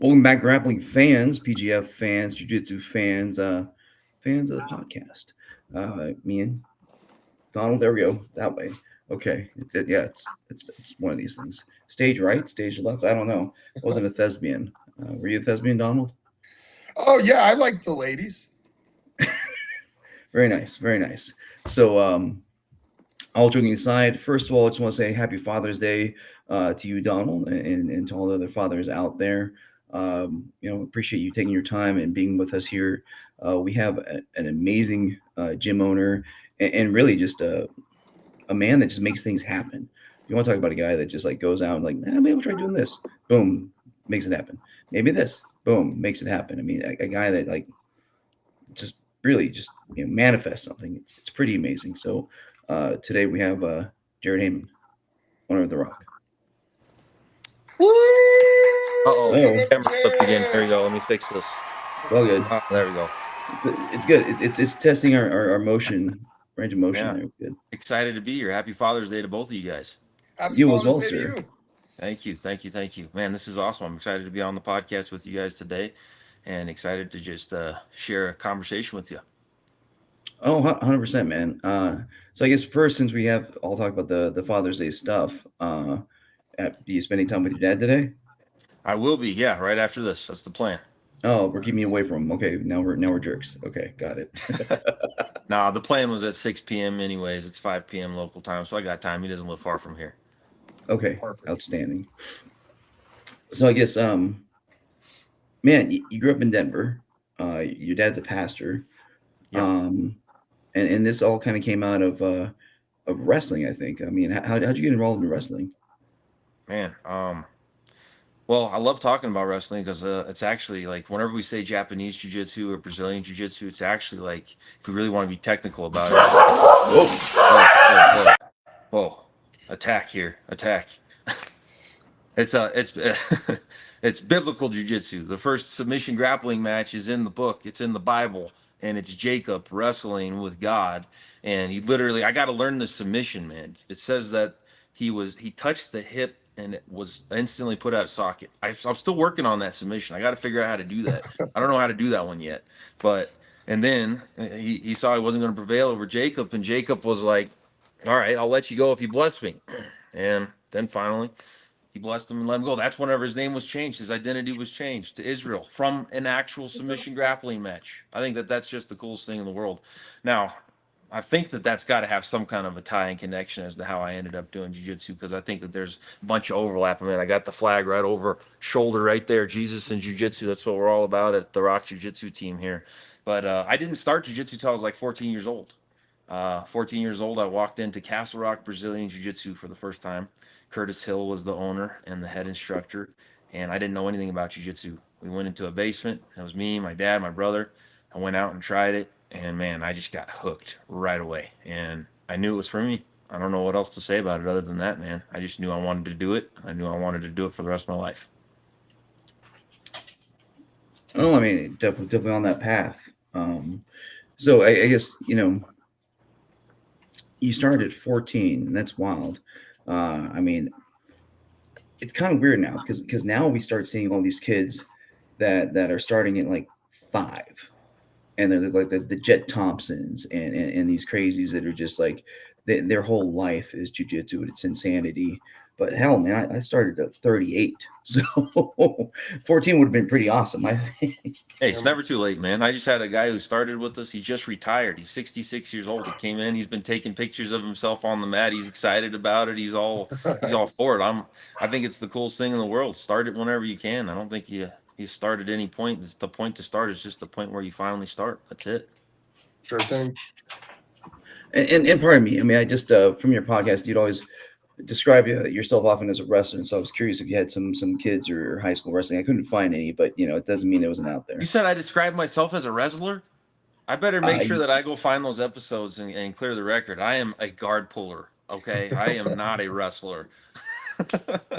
Welcome back, grappling fans, PGF fans, Jiu-Jitsu fans, fans of the podcast. Me and Donald, there we go, that way. Okay, it's one of these things. Stage right, stage left. I don't know. I wasn't a thespian. Were you a thespian, Donald? Oh yeah, I like the ladies. Very nice, very nice. So, all joking aside, first of all, I just want to say Happy Father's Day to you, Donald, and to all the other fathers out there. Appreciate you taking your time and being with us here. We have an amazing gym owner and really just a man that just makes things happen. You want to talk about a guy that just like goes out and like, maybe we'll try doing this. Boom, makes it happen. Maybe this. Boom, makes it happen. I mean, a guy that like just really just manifests something. It's pretty amazing. So today we have Jared Haymon, owner of the Rock. Camera flipped again. There we go. Let me fix this. Well, good. Oh, there we go. It's good. It's testing our motion, range of motion. Yeah. There. Good. Excited to be here. Happy Father's Day to both of you guys. Happy You as Father's well, Day to sir. you. Thank you. Man, this is awesome. I'm excited to be on the podcast with you guys today and excited to just share a conversation with you. Oh, 100%, man. So I guess first, since we have all talked about the Father's Day stuff, do you spending time with your dad today? I will be, yeah, right after this. That's the plan. Oh, we're keeping you away from him. Okay, now we're jerks. Okay, got it. Nah, the plan was at 6 p.m. anyways. It's 5 p.m. local time, so I got time. He doesn't live far from here. Okay, Perfect. outstanding. So I guess, man, you grew up in Denver. Your dad's a pastor. Yeah. And this all kind of came out of wrestling, I think. I mean, how'd you get involved in wrestling? Man, well, I love talking about wrestling because it's actually like whenever we say Japanese jiu-jitsu or Brazilian jiu-jitsu, it's actually like, if we really want to be technical about it. Whoa. Attack here. Attack. It's it's biblical jiu-jitsu. The first submission grappling match is in the book. It's in the Bible, and it's Jacob wrestling with God. And I got to learn the submission, man. It says that he touched the hip and it was instantly put out of socket. I'm still working on that submission. I got to figure out how to do that. I don't know how to do that one yet. And then he saw he wasn't going to prevail over Jacob, and Jacob was like, all right, I'll let you go if you bless me. And then finally, he blessed him and let him go. That's whenever his name was changed. His identity was changed to Israel from an actual submission grappling match. I think that's just the coolest thing in the world. Now, I think that's got to have some kind of a tie and connection as to how I ended up doing jiu-jitsu, because I think that there's a bunch of overlap. I mean, I got the flag right over shoulder right there, Jesus and jiu-jitsu. That's what we're all about at the Rock Jiujitsu team here. But I didn't start jiu-jitsu till I was like 14 years old. 14 years old, I walked into Castle Rock Brazilian Jiu-Jitsu for the first time. Curtis Hill was the owner and the head instructor, and I didn't know anything about jiu-jitsu. We went into a basement. It was me, my dad, my brother. I went out and tried it, and man, I just got hooked right away, and I knew it was for me. I don't know what else to say about it other than that, man. I just knew I wanted to do it. I knew I wanted to do it for the rest of my life. Oh, I mean, definitely on that path. So I guess, you started at 14, and that's wild. I mean, it's kind of weird now because now we start seeing all these kids that are starting at like 5, and they're like the Jet Thompsons and these crazies that are just like their whole life is jiu-jitsu and it's insanity. But hell, man, I started at 38, so 14 would have been pretty awesome, I think. Hey, it's never too late, man. I just had a guy who started with us. He just retired. He's 66 years old. He came in. He's been taking pictures of himself on the mat. He's excited about it. He's all for it. I think it's the coolest thing in the world. Start it whenever you can. I don't think you start at any point. It's the point to start is just the point where you finally start. That's it. Sure thing. And pardon me, I mean, I just from your podcast, you'd always describe yourself often as a wrestler, and so I was curious if you had some kids or high school wrestling. I couldn't find any, but it doesn't mean it wasn't out there. You said I described myself as a wrestler? I better make sure that I go find those episodes and clear the record. I am a guard puller, okay? I am not a wrestler.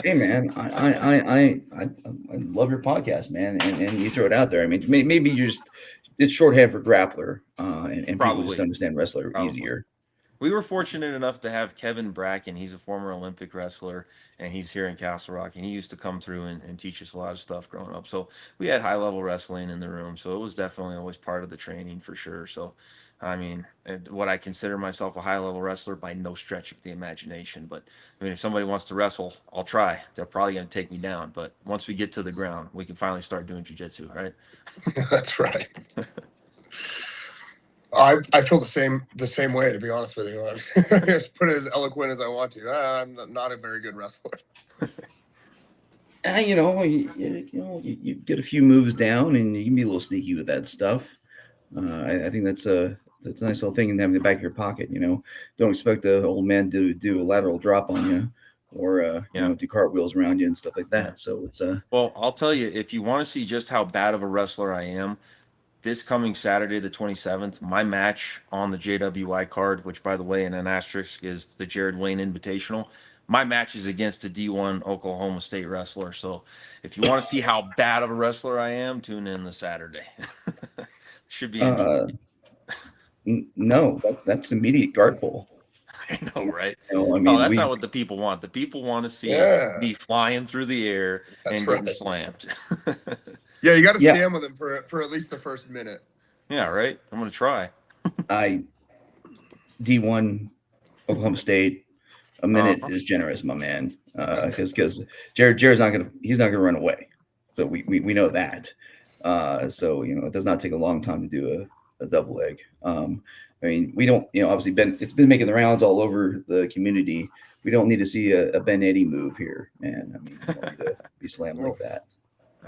Hey man, I love your podcast, man, and you throw it out there. I mean, maybe it's shorthand for grappler, and people just understand wrestler easier. We were fortunate enough to have Kevin Bracken. He's a former Olympic wrestler, and he's here in Castle Rock. And he used to come through and teach us a lot of stuff growing up. So we had high level wrestling in the room. So it was definitely always part of the training for sure. So, I mean, what I consider myself a high level wrestler by no stretch of the imagination. But I mean, if somebody wants to wrestle, I'll try. They're probably going to take me down. But once we get to the ground, we can finally start doing jujitsu, right? That's right. I feel the same way, to be honest with you. Put it as eloquent as I want to. I'm not a very good wrestler. You get a few moves down, and you can be a little sneaky with that stuff. I think that's a nice little thing in having the back of your pocket. Don't expect the old man to do a lateral drop on you, or do cartwheels around you and stuff like that. Yeah. So it's Well, I'll tell you, if you want to see just how bad of a wrestler I am, this coming Saturday, the 27th, my match on the JWI card, which, by the way, in an asterisk is the Jared Wayne Invitational. My match is against a D1 Oklahoma State wrestler. So if you want to see how bad of a wrestler I am, tune in the Saturday. Should be interesting. No, that's immediate guard pull. I know, right? I Oh, mean, that's not what the people want. The people want to see me flying through the air That's and getting right. slammed. Yeah, you got to stand with him for at least the first minute. Yeah, right. I'm gonna try. D1 Oklahoma State. A minute is generous, my man. Because Jared's not gonna run away. So we know that. So it does not take a long time to do a double leg. I mean, we don't, obviously it's been making the rounds all over the community. We don't need to see a Ben Eddy move here, man. I mean, we don't need to be slammed like that.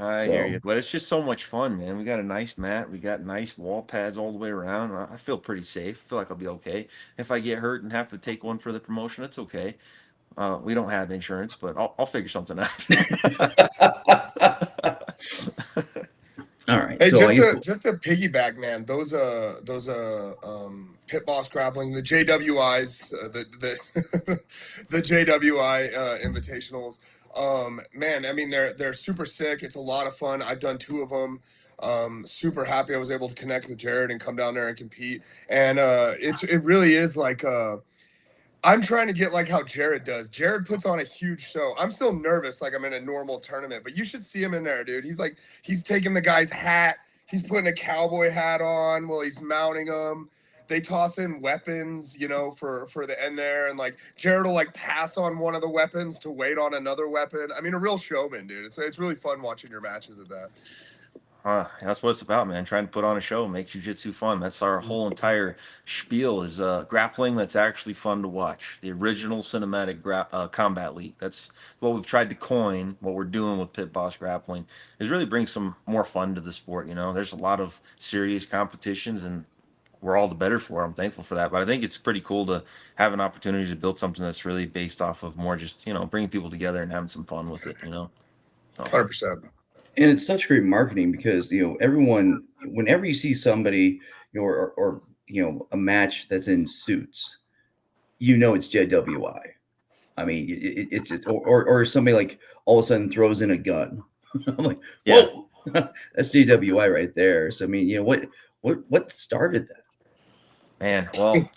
I hear you, but it's just so much fun, man. We got a nice mat, we got nice wall pads all the way around. I feel pretty safe. I feel like I'll be okay. If I get hurt and have to take one for the promotion, it's okay. We don't have insurance, but I'll figure something out. All right. Hey, so just to piggyback, man. Those pit boss grappling, the JWIs, the JWI invitationals. Man, I mean they're super sick. It's a lot of fun. I've done 2 of them. Super happy I was able to connect with Jared and come down there and compete. And it really is like I'm trying to get like how Jared does. Jared puts on a huge show. I'm still nervous, like I'm in a normal tournament, but you should see him in there, dude. He's taking the guy's hat. He's putting a cowboy hat on while he's mounting him. They toss in weapons, for the end there, and like Jared will like pass on one of the weapons to wait on another weapon. I mean, a real showman, dude. It's really fun watching your matches at that. That's what it's about, man. Trying to put on a show, make jiu-jitsu fun. That's our whole entire spiel is grappling that's actually fun to watch. The original cinematic combat league. That's what we've tried to coin. What we're doing with Pit Boss Grappling is really bring some more fun to the sport. There's a lot of serious competitions, and we're all the better for it. I'm thankful for that. But I think it's pretty cool to have an opportunity to build something that's really based off of more just, bringing people together and having some fun with it, 100%. And it's such great marketing because everyone, whenever you see somebody or a match that's in suits, it's JWI. I mean, it's or somebody like all of a sudden throws in a gun. I'm like, whoa, that's JWI right there. So I mean, what started that? Man, well,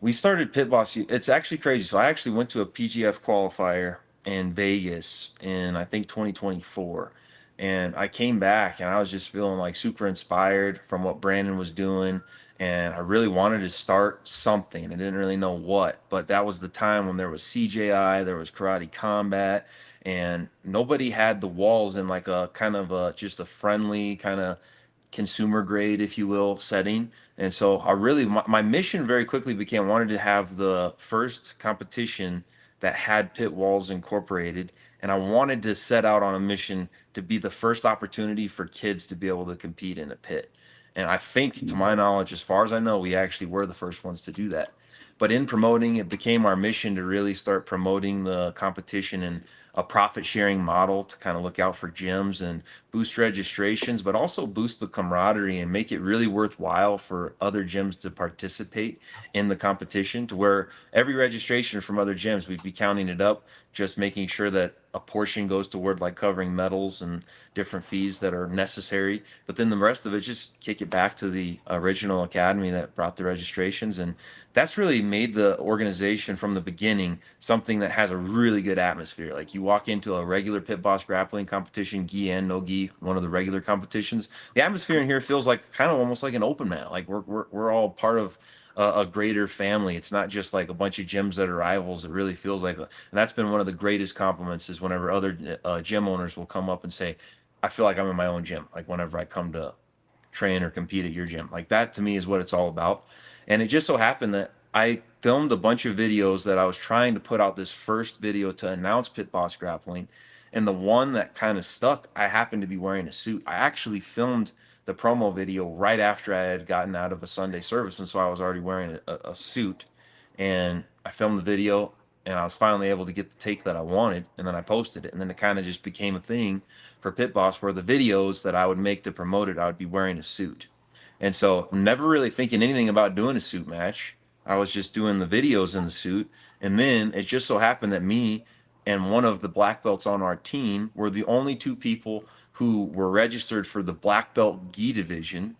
we started Pit Boss. It's actually crazy. So I actually went to a PGF qualifier in Vegas in I think 2024, and I came back and I was just feeling like super inspired from what Brandon was doing, and I really wanted to start something. I didn't really know what, but that was the time when there was CJI, there was Karate Combat, and nobody had the walls in like a kind of just a friendly kind of consumer grade, if you will, setting. And so my mission very quickly became, I wanted to have the first competition that had pit walls incorporated. And I wanted to set out on a mission to be the first opportunity for kids to be able to compete in a pit. And I think, to my knowledge, as far as I know, we actually were the first ones to do that. But in promoting, it became our mission to really start promoting the competition and a profit sharing model to kind of look out for gyms and boost registrations, but also boost the camaraderie and make it really worthwhile for other gyms to participate in the competition, to where every registration from other gyms, we'd be counting it up, just making sure that a portion goes toward like covering medals and different fees that are necessary. But then the rest of it, just kick it back to the original academy that brought the registrations. And that's really made the organization from the beginning something that has a really good atmosphere. Like you walk into a regular pit boss grappling competition, gi and no gi, one of the regular competitions, the atmosphere in here feels like kind of almost like an open mat. Like we're all part of a greater family. It's not just like a bunch of gyms that are rivals. It really feels like, and that's been one of the greatest compliments, is whenever other gym owners will come up and say, I feel like I'm in my own gym. Like whenever I come to train or compete at your gym, like that to me is what it's all about. And it just so happened that I filmed a bunch of videos that I was trying to put out this first video to announce Pit Boss Grappling. And the one that kind of stuck, I happened to be wearing a suit. I actually filmed the promo video right after I had gotten out of a Sunday service. And so I was already wearing a suit. And I filmed the video and I was finally able to get the take that I wanted. And then I posted it. And then it kind of just became a thing for Pit Boss, where the videos that I would make to promote it, I would be wearing a suit. And so never really thinking anything about doing a suit match. I was just doing the videos in the suit. And then it just so happened that me and one of the black belts on our team were the only two people who were registered for the black belt gi division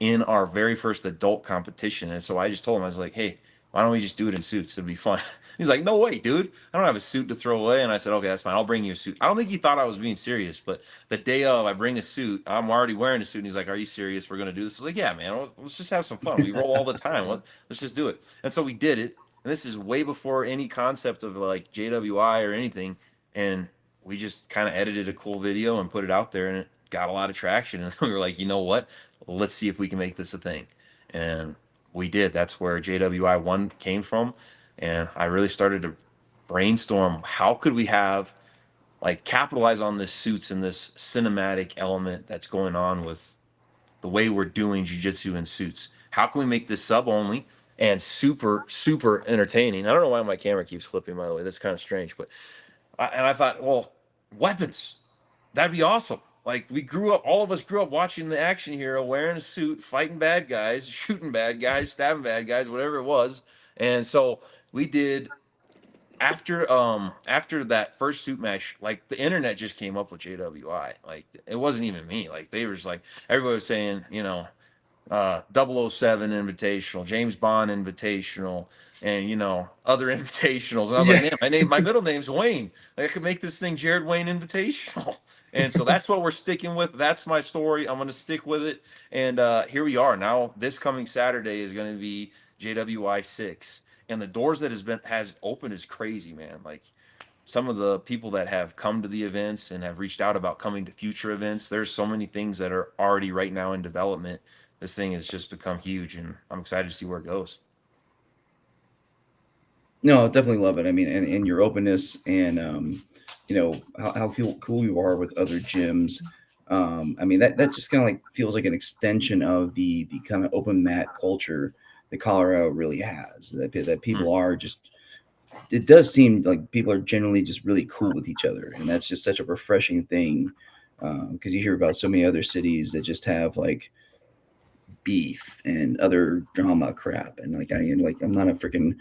in our very first adult competition. And so I just told him, I was like, hey, why don't we just do it in suits? It'd be fun. He's like, no way, dude. I don't have a suit to throw away. And I said, okay, that's fine. I'll bring you a suit. I don't think he thought I was being serious, but the day of, I bring a suit. I'm already wearing a suit. And he's like, are you serious? We're going to do this? I was like, yeah, man, let's just have some fun. We roll all the time. Let's just do it. And so we did it. And this is way before any concept of like JWI or anything. And we just kind of edited a cool video and put it out there, and it got a lot of traction. And we were like, you know what? Let's see if we can make this a thing. And we did. That's where JWI 1 came from. And I really started to brainstorm, how could we have, like, capitalize on this suits and this cinematic element that's going on with the way we're doing jiu-jitsu in suits. How can we make this sub only and super, super entertaining? I don't know why my camera keeps flipping, by the way. That's kind of strange. But I thought, well, weapons, that'd be awesome. Like, we grew up, all of us grew up watching the action hero wearing a suit, fighting bad guys, shooting bad guys, stabbing bad guys, whatever it was. And so we did, after that first suit match, like the internet just came up with JWI. Like, it wasn't even me. Like, they were just like, everybody was saying, you know, 007 Invitational, James Bond Invitational, and other invitationals. And I was like, Yeah. man, my middle name's Wayne. Like, I could make this thing Jared Wayne Invitational. And so that's what we're sticking with. That's my story. I'm going to stick with it. And here we are. Now, this coming Saturday is going to be JWI 6. And the doors that has opened is crazy, man. Like, some of the people that have come to the events and have reached out about coming to future events, there's so many things that are already right now in development. This thing has just become huge, and I'm excited to see where it goes. No, definitely love it. I mean, and your openness, and how cool you are with other gyms. I mean, that just kind of like feels like an extension of the kind of open mat culture that Colorado really has. That people are just. It does seem like people are generally just really cool with each other, and that's just such a refreshing thing. Because you hear about so many other cities that just have like beef and other drama crap, and I'm not a freaking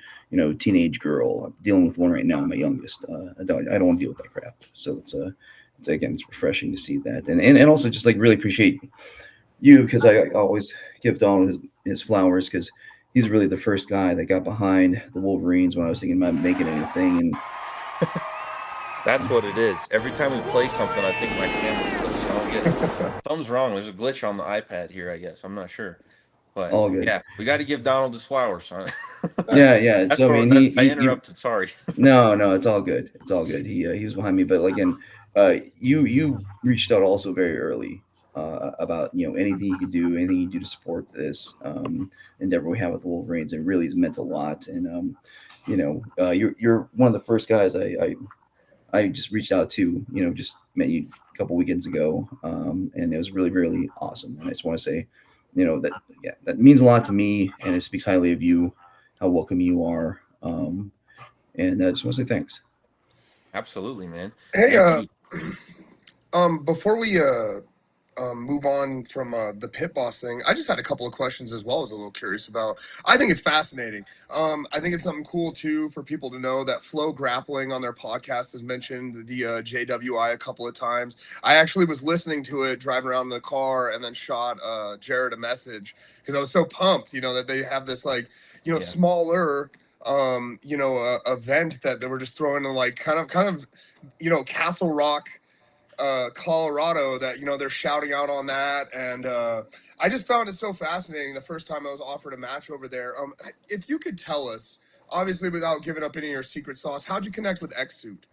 teenage girl. I'm dealing with one right now, my youngest. I don't want to deal with that crap. So it's again, it's refreshing to see that, and also just like really appreciate you, because I always give Donald his flowers, because he's really the first guy that got behind the Wolverines when I was thinking about making anything. And that's what it is. Every time we play something, I think my camera clicks. I don't get it. Something's wrong. There's a glitch on the iPad here, I guess. I'm not sure. But all good. Yeah, we got to give Donald his flowers. Huh? Yeah. That's So I mean, I interrupted. Sorry. No, it's all good. It's all good. He was behind me, but again, you reached out also very early about anything you could do, anything you do to support this endeavor we have with the Wolverines. It really has meant a lot, and you're one of the first guys I just reached out to. Just met you a couple weekends ago, and it was really, really awesome. And I just want to say, that means a lot to me, and it speaks highly of you, how welcome you are. And I just want to say thanks. Absolutely, man. Hey, And dude, before we move on from the pit boss thing, I just had a couple of questions as well. I was a little curious about. I think it's fascinating. I think it's something cool too for people to know that Flow Grappling on their podcast has mentioned the JWI a couple of times. I actually was listening to it driving around in the car, and then shot Jared a message because I was so pumped, that they have this like yeah. smaller event that they were just throwing in like kind of Castle Rock, Colorado, that they're shouting out on that. And I just found it so fascinating the first time I was offered a match over there. If you could tell us, obviously without giving up any of your secret sauce, how'd you connect with X-Suit?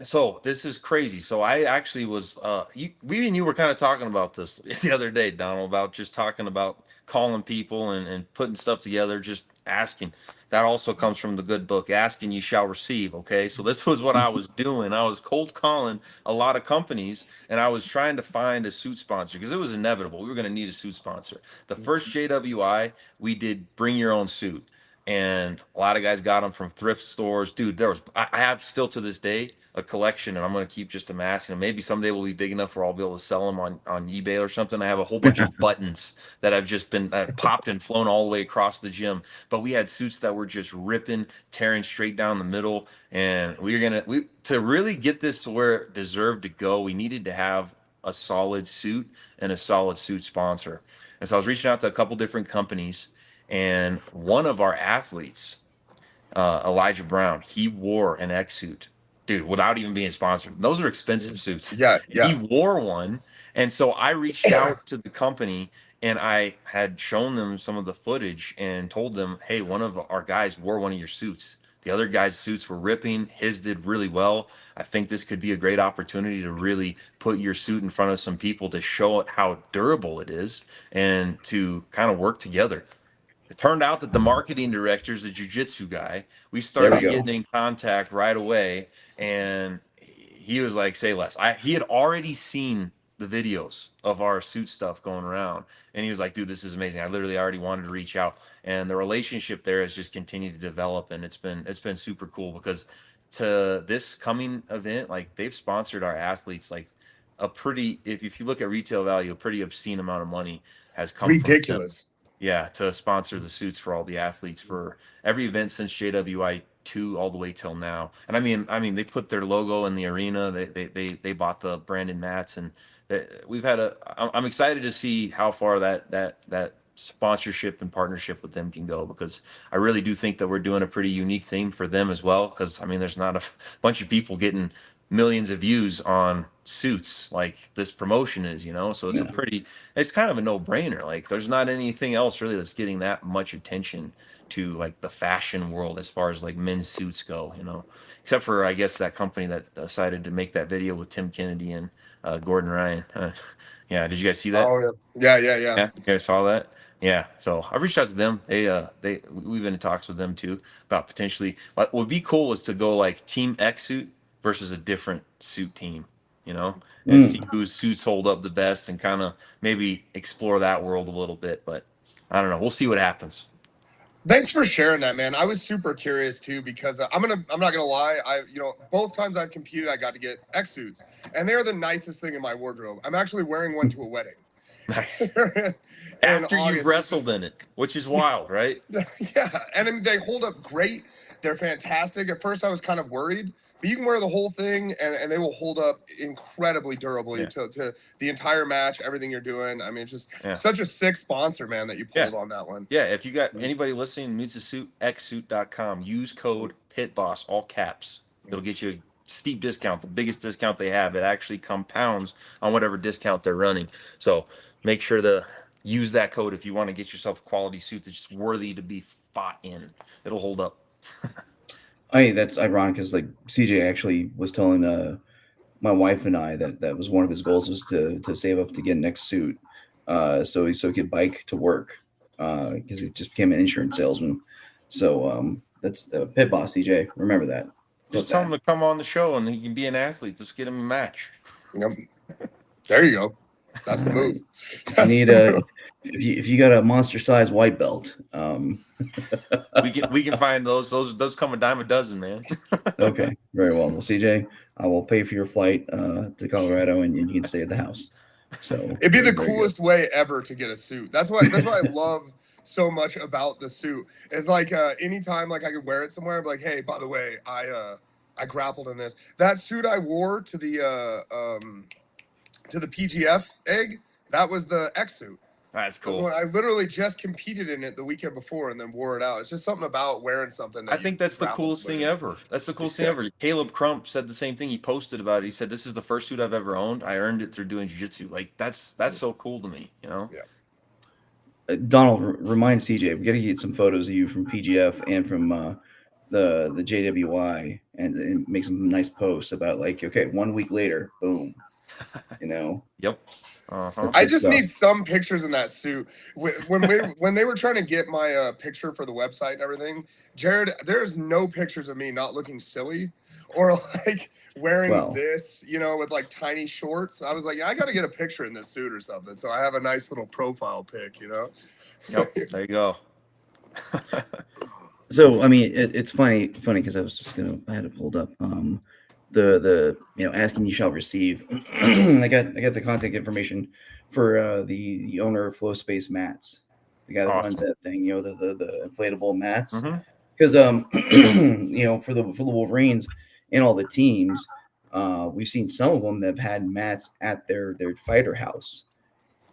So this is crazy. So I actually was we and you were kind of talking about this the other day, Donald, about just talking about calling people and putting stuff together, just asking. That also comes from the good book, Asking You Shall Receive. Okay. So this was what I was doing. I was cold calling a lot of companies, and I was trying to find a suit sponsor because it was inevitable. We were going to need a suit sponsor. The first JWI, we did bring your own suit. And a lot of guys got them from thrift stores. Dude, I have still to this day a collection, and I'm going to keep just amassing them. Maybe someday we'll be big enough where I'll be able to sell them on eBay or something. I have a whole bunch of buttons that have just been popped and flown all the way across the gym. But we had suits that were just ripping, tearing straight down the middle. And to really get this to where it deserved to go, we needed to have a solid suit and a solid suit sponsor. And so I was reaching out to a couple different companies, and one of our athletes, Elijah Brown, he wore an X suit, dude, without even being sponsored. Those are expensive suits. Yeah, He yeah. wore one. And so I reached out to the company, and I had shown them some of the footage and told them, hey, one of our guys wore one of your suits. The other guy's suits were ripping. His did really well. I think this could be a great opportunity to really put your suit in front of some people to show it how durable it is and to kind of work together. It turned out that the marketing director is a jujitsu guy. We There we started go. getting in contact right away, and he was like, "Say less." He had already seen the videos of our suit stuff going around, and he was like, "Dude, this is amazing." I literally already wanted to reach out, and the relationship there has just continued to develop, and it's been super cool because to this coming event, like they've sponsored our athletes like a pretty, if you look at retail value, a pretty obscene amount of money has come from them. Ridiculous. Yeah, to sponsor the suits for all the athletes for every event since JWI 2 all the way till now. And they put their logo in the arena. They bought the branded mats, and we've had I'm excited to see how far that sponsorship and partnership with them can go, because I really do think that we're doing a pretty unique thing for them as well. Because there's not a bunch of people getting millions of views on suits like this promotion is. So Yeah. it's kind of a no-brainer. Like there's not anything else really that's getting that much attention to like the fashion world as far as like men's suits go, except for I guess that company that decided to make that video with Tim Kennedy and Gordon Ryan. Yeah, did you guys see that? Oh yeah. Yeah, you guys saw that? Yeah. So I've reached out to them. We've been in talks with them too about potentially what would be cool is to go like Team X suit versus a different suit team, and see Mm. whose suits hold up the best and kind of maybe explore that world a little bit. But I don't know. We'll see what happens. Thanks for sharing that, man. I was super curious too because I'm not gonna lie. Both times I've competed, I got to get X suits, and they're the nicest thing in my wardrobe. I'm actually wearing one to a wedding. Nice. In After you've August. wrestled in it, which is wild, right? Yeah, and I mean, they hold up great. They're fantastic. At first, I was kind of worried, but you can wear the whole thing, and they will hold up incredibly durably Yeah. to the entire match, everything you're doing. I mean, it's just Yeah. such a sick sponsor, man, that you Yeah. pulled on that one. Yeah, if you got anybody listening, needs a suit, xsuit.com. Use code PITBOSS, all caps. It'll get you a steep discount, the biggest discount they have. It actually compounds on whatever discount they're running. So make sure to use that code if you want to get yourself a quality suit that's worthy to be fought in. It'll hold up. That's ironic because like CJ actually was telling my wife and I that was one of his goals was to save up to get a next suit, so he could bike to work, because he just became an insurance salesman. So that's the pit boss, CJ. Remember that. Just Put tell that. him to come on the show and he can be an athlete. Just get him a match. Yep. There you go. That's the move. You That's need the a move. if you got a monster size white belt, We can find those. Those come a dime a dozen, man. okay, very well. Well, CJ, I will pay for your flight to Colorado, and you can stay at the house. So It'd be very, the very good. coolest way ever to get a suit. That's what I love so much about the suit. Is like anytime like I could wear it somewhere, I'm like, hey, by the way, I grappled in this. That suit I wore to the PGF egg, that was the X suit. That's That was cool. when I literally just competed in it the weekend before and then wore it out. It's just something about wearing something I that you think that's the grappled coolest thing somebody in. ever. That's the coolest thing ever. Caleb Crump said the same thing. He posted about it. He said, "This is the first suit I've ever owned. I earned it through doing jiu-jitsu." Like that's so cool to me, you know? Yeah. Donald, remind CJ, we got to get some photos of you from PGF and from the JWI, and make some nice posts about like, okay, 1 week later, boom, you know, Yep. Uh-huh. that's I good just stuff. need some pictures in that suit. When they were trying to get my picture for the website and everything, Jared, there's no pictures of me not looking silly or like wearing Well, this, with like tiny shorts. I was like, yeah, I got to get a picture in this suit or something. So I have a nice little profile pic. Yep. There you go. so I mean, it's funny because I was just I had it pulled up. The asking you shall receive. I got the contact information for the owner of Flow Space Mats, the guy that runs Awesome. that thing. The inflatable mats. Mm-hmm. Because for the Wolverines and all the teams, we've seen some of them that have had mats at their fighter house,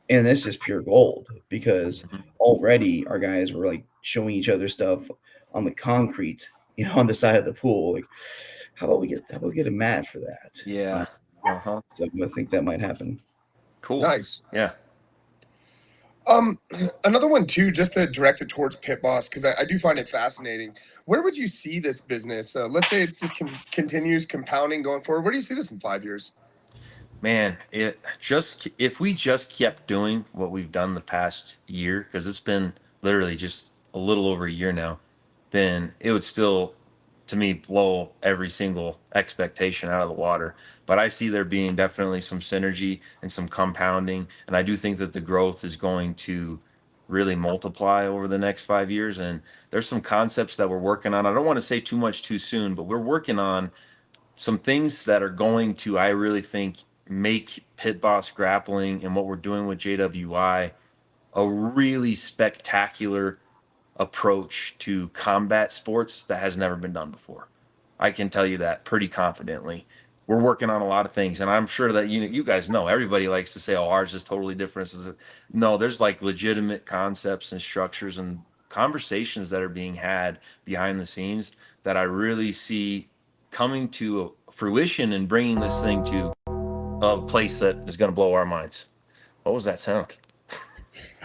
and that's just pure gold because Mm-hmm. already our guys were like showing each other stuff on the concrete, on the side of the pool. Like, how about we get a mat for that? Yeah. Uh-huh. So I think that might happen. Cool. Nice. Yeah. Um, Another one too, just to direct it towards Pit Boss, because I do find it fascinating. Where would you see this business? Let's say it's just continues compounding going forward. Where do you see this in 5 years? Man, it just if we just kept doing what we've done the past year, because it's been literally just a little over a year now, then it would still, to me, blow every single expectation out of the water. But I see there being definitely some synergy and some compounding, and I do think that the growth is going to really multiply over the next 5 years. And there's some concepts that we're working on. I don't want to say too much too soon, but we're working on some things that are going to, I really think, make pit boss grappling and what we're doing with JWI a really spectacular approach to combat sports that has never been done before. I can tell you that pretty confidently. We're working on a lot of things, and I'm sure that you guys know. Everybody likes to say, "Oh, ours is totally different." No, there's like legitimate concepts and structures and conversations that are being had behind the scenes that I really see coming to fruition and bringing this thing to a place that is going to blow our minds. What was that sound?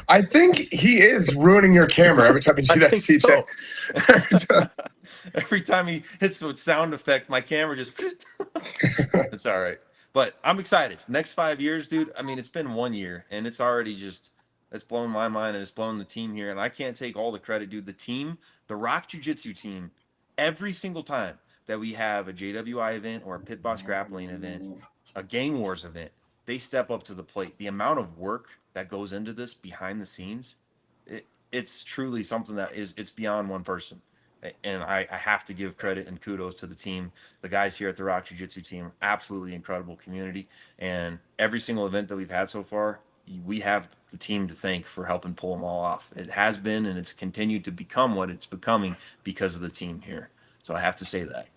I think he is ruining your camera every time you I do that, think CJ. so. Every time. Every time he hits the sound effect, my camera just. It's all right. But I'm excited. Next 5 years, dude. I mean, it's been 1 year and it's already just, it's blown my mind and it's blown the team here. And I can't take all the credit, dude. The team, the Rock Jiu-Jitsu team, every single time that we have a JWI event or a Pit Boss grappling event, a Gang Wars event, they step up to the plate. The amount of work that goes into this behind the scenes, it's truly something that it's beyond one person. And I have to give credit and kudos to the team, the guys here at the Rock Jiu-Jitsu team. Absolutely incredible community, and every single event that we've had so far, we have the team to thank for helping pull them all off. It has been, and it's continued to become what it's becoming because of the team here. So I have to say that.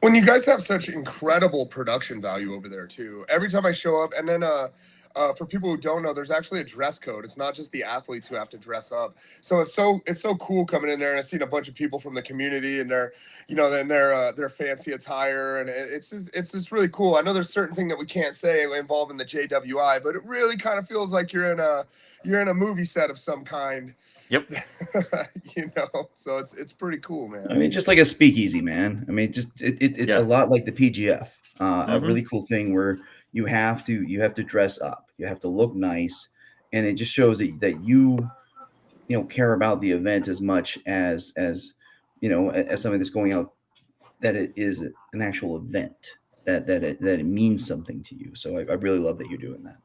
When you guys have such incredible production value over there too. Every time I show up, and then for people who don't know, there's actually a dress code. It's not just the athletes who have to dress up. So it's so cool coming in there, and I've seen a bunch of people from the community and their fancy attire, and it's just really cool. I know there's certain thing that we can't say involving the JWI, but it really kind of feels like you're in a movie set of some kind. Yep. So it's pretty cool, I man. mean, just like a speakeasy, man. I mean, just it's a Yeah. lot like the PGF. A Mm-hmm. really cool thing where you have to dress up, you have to look nice, and it just shows that you care about the event as much as as something that's going out, that it is an actual event, that it means something to you. So I really love that you're doing that.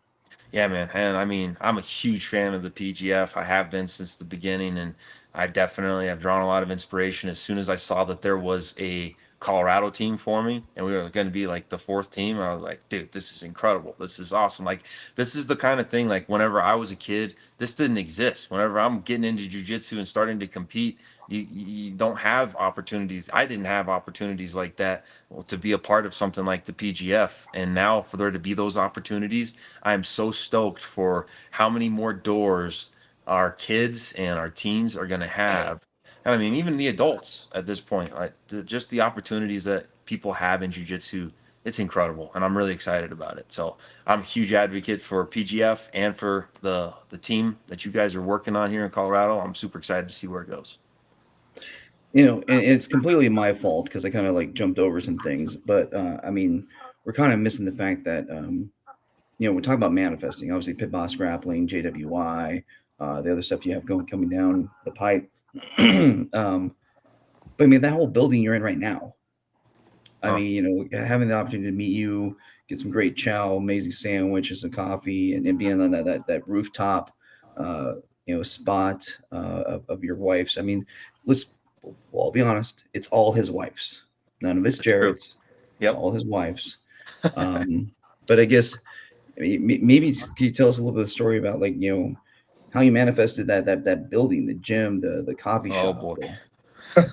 Yeah, man. And I mean, I'm a huge fan of the PGF. I have been since the beginning, and I definitely have drawn a lot of inspiration as soon as I saw that there was a Colorado team forming and we were going to be like the fourth team. I was like, dude, this is incredible. This is awesome. Like, this is the kind of thing, like, whenever I was a kid, this didn't exist. Whenever I'm getting into jujitsu and starting to compete, you don't have opportunities. I didn't have opportunities like that, well, to be a part of something like the PGF. And now for there to be those opportunities, I'm so stoked for how many more doors our kids and our teens are going to have. And I mean, even the adults at this point, like, just the opportunities that people have in jujitsu, it's incredible, and I'm really excited about it. So I'm a huge advocate for PGF and for the team that you guys are working on here in Colorado. I'm super excited to see where it goes. And it's completely my fault because I kind of like jumped over some things. But I mean, we're kind of missing the fact that we're talking about manifesting. Obviously, pit boss grappling, JWI, the other stuff you have coming down the pipe. But I mean, that whole building you're in right now. I Huh. mean, having the opportunity to meet you, get some great chow, amazing sandwiches and coffee, and being on that rooftop, spot of your wife's. I mean, let's. Well, I'll be honest. It's all his wife's. None of it's That's true. Jared's. It's Yep. all his wife's. But I guess maybe can you tell us a little bit of the story about like how you manifested that building, the gym, the coffee Oh shop. boy.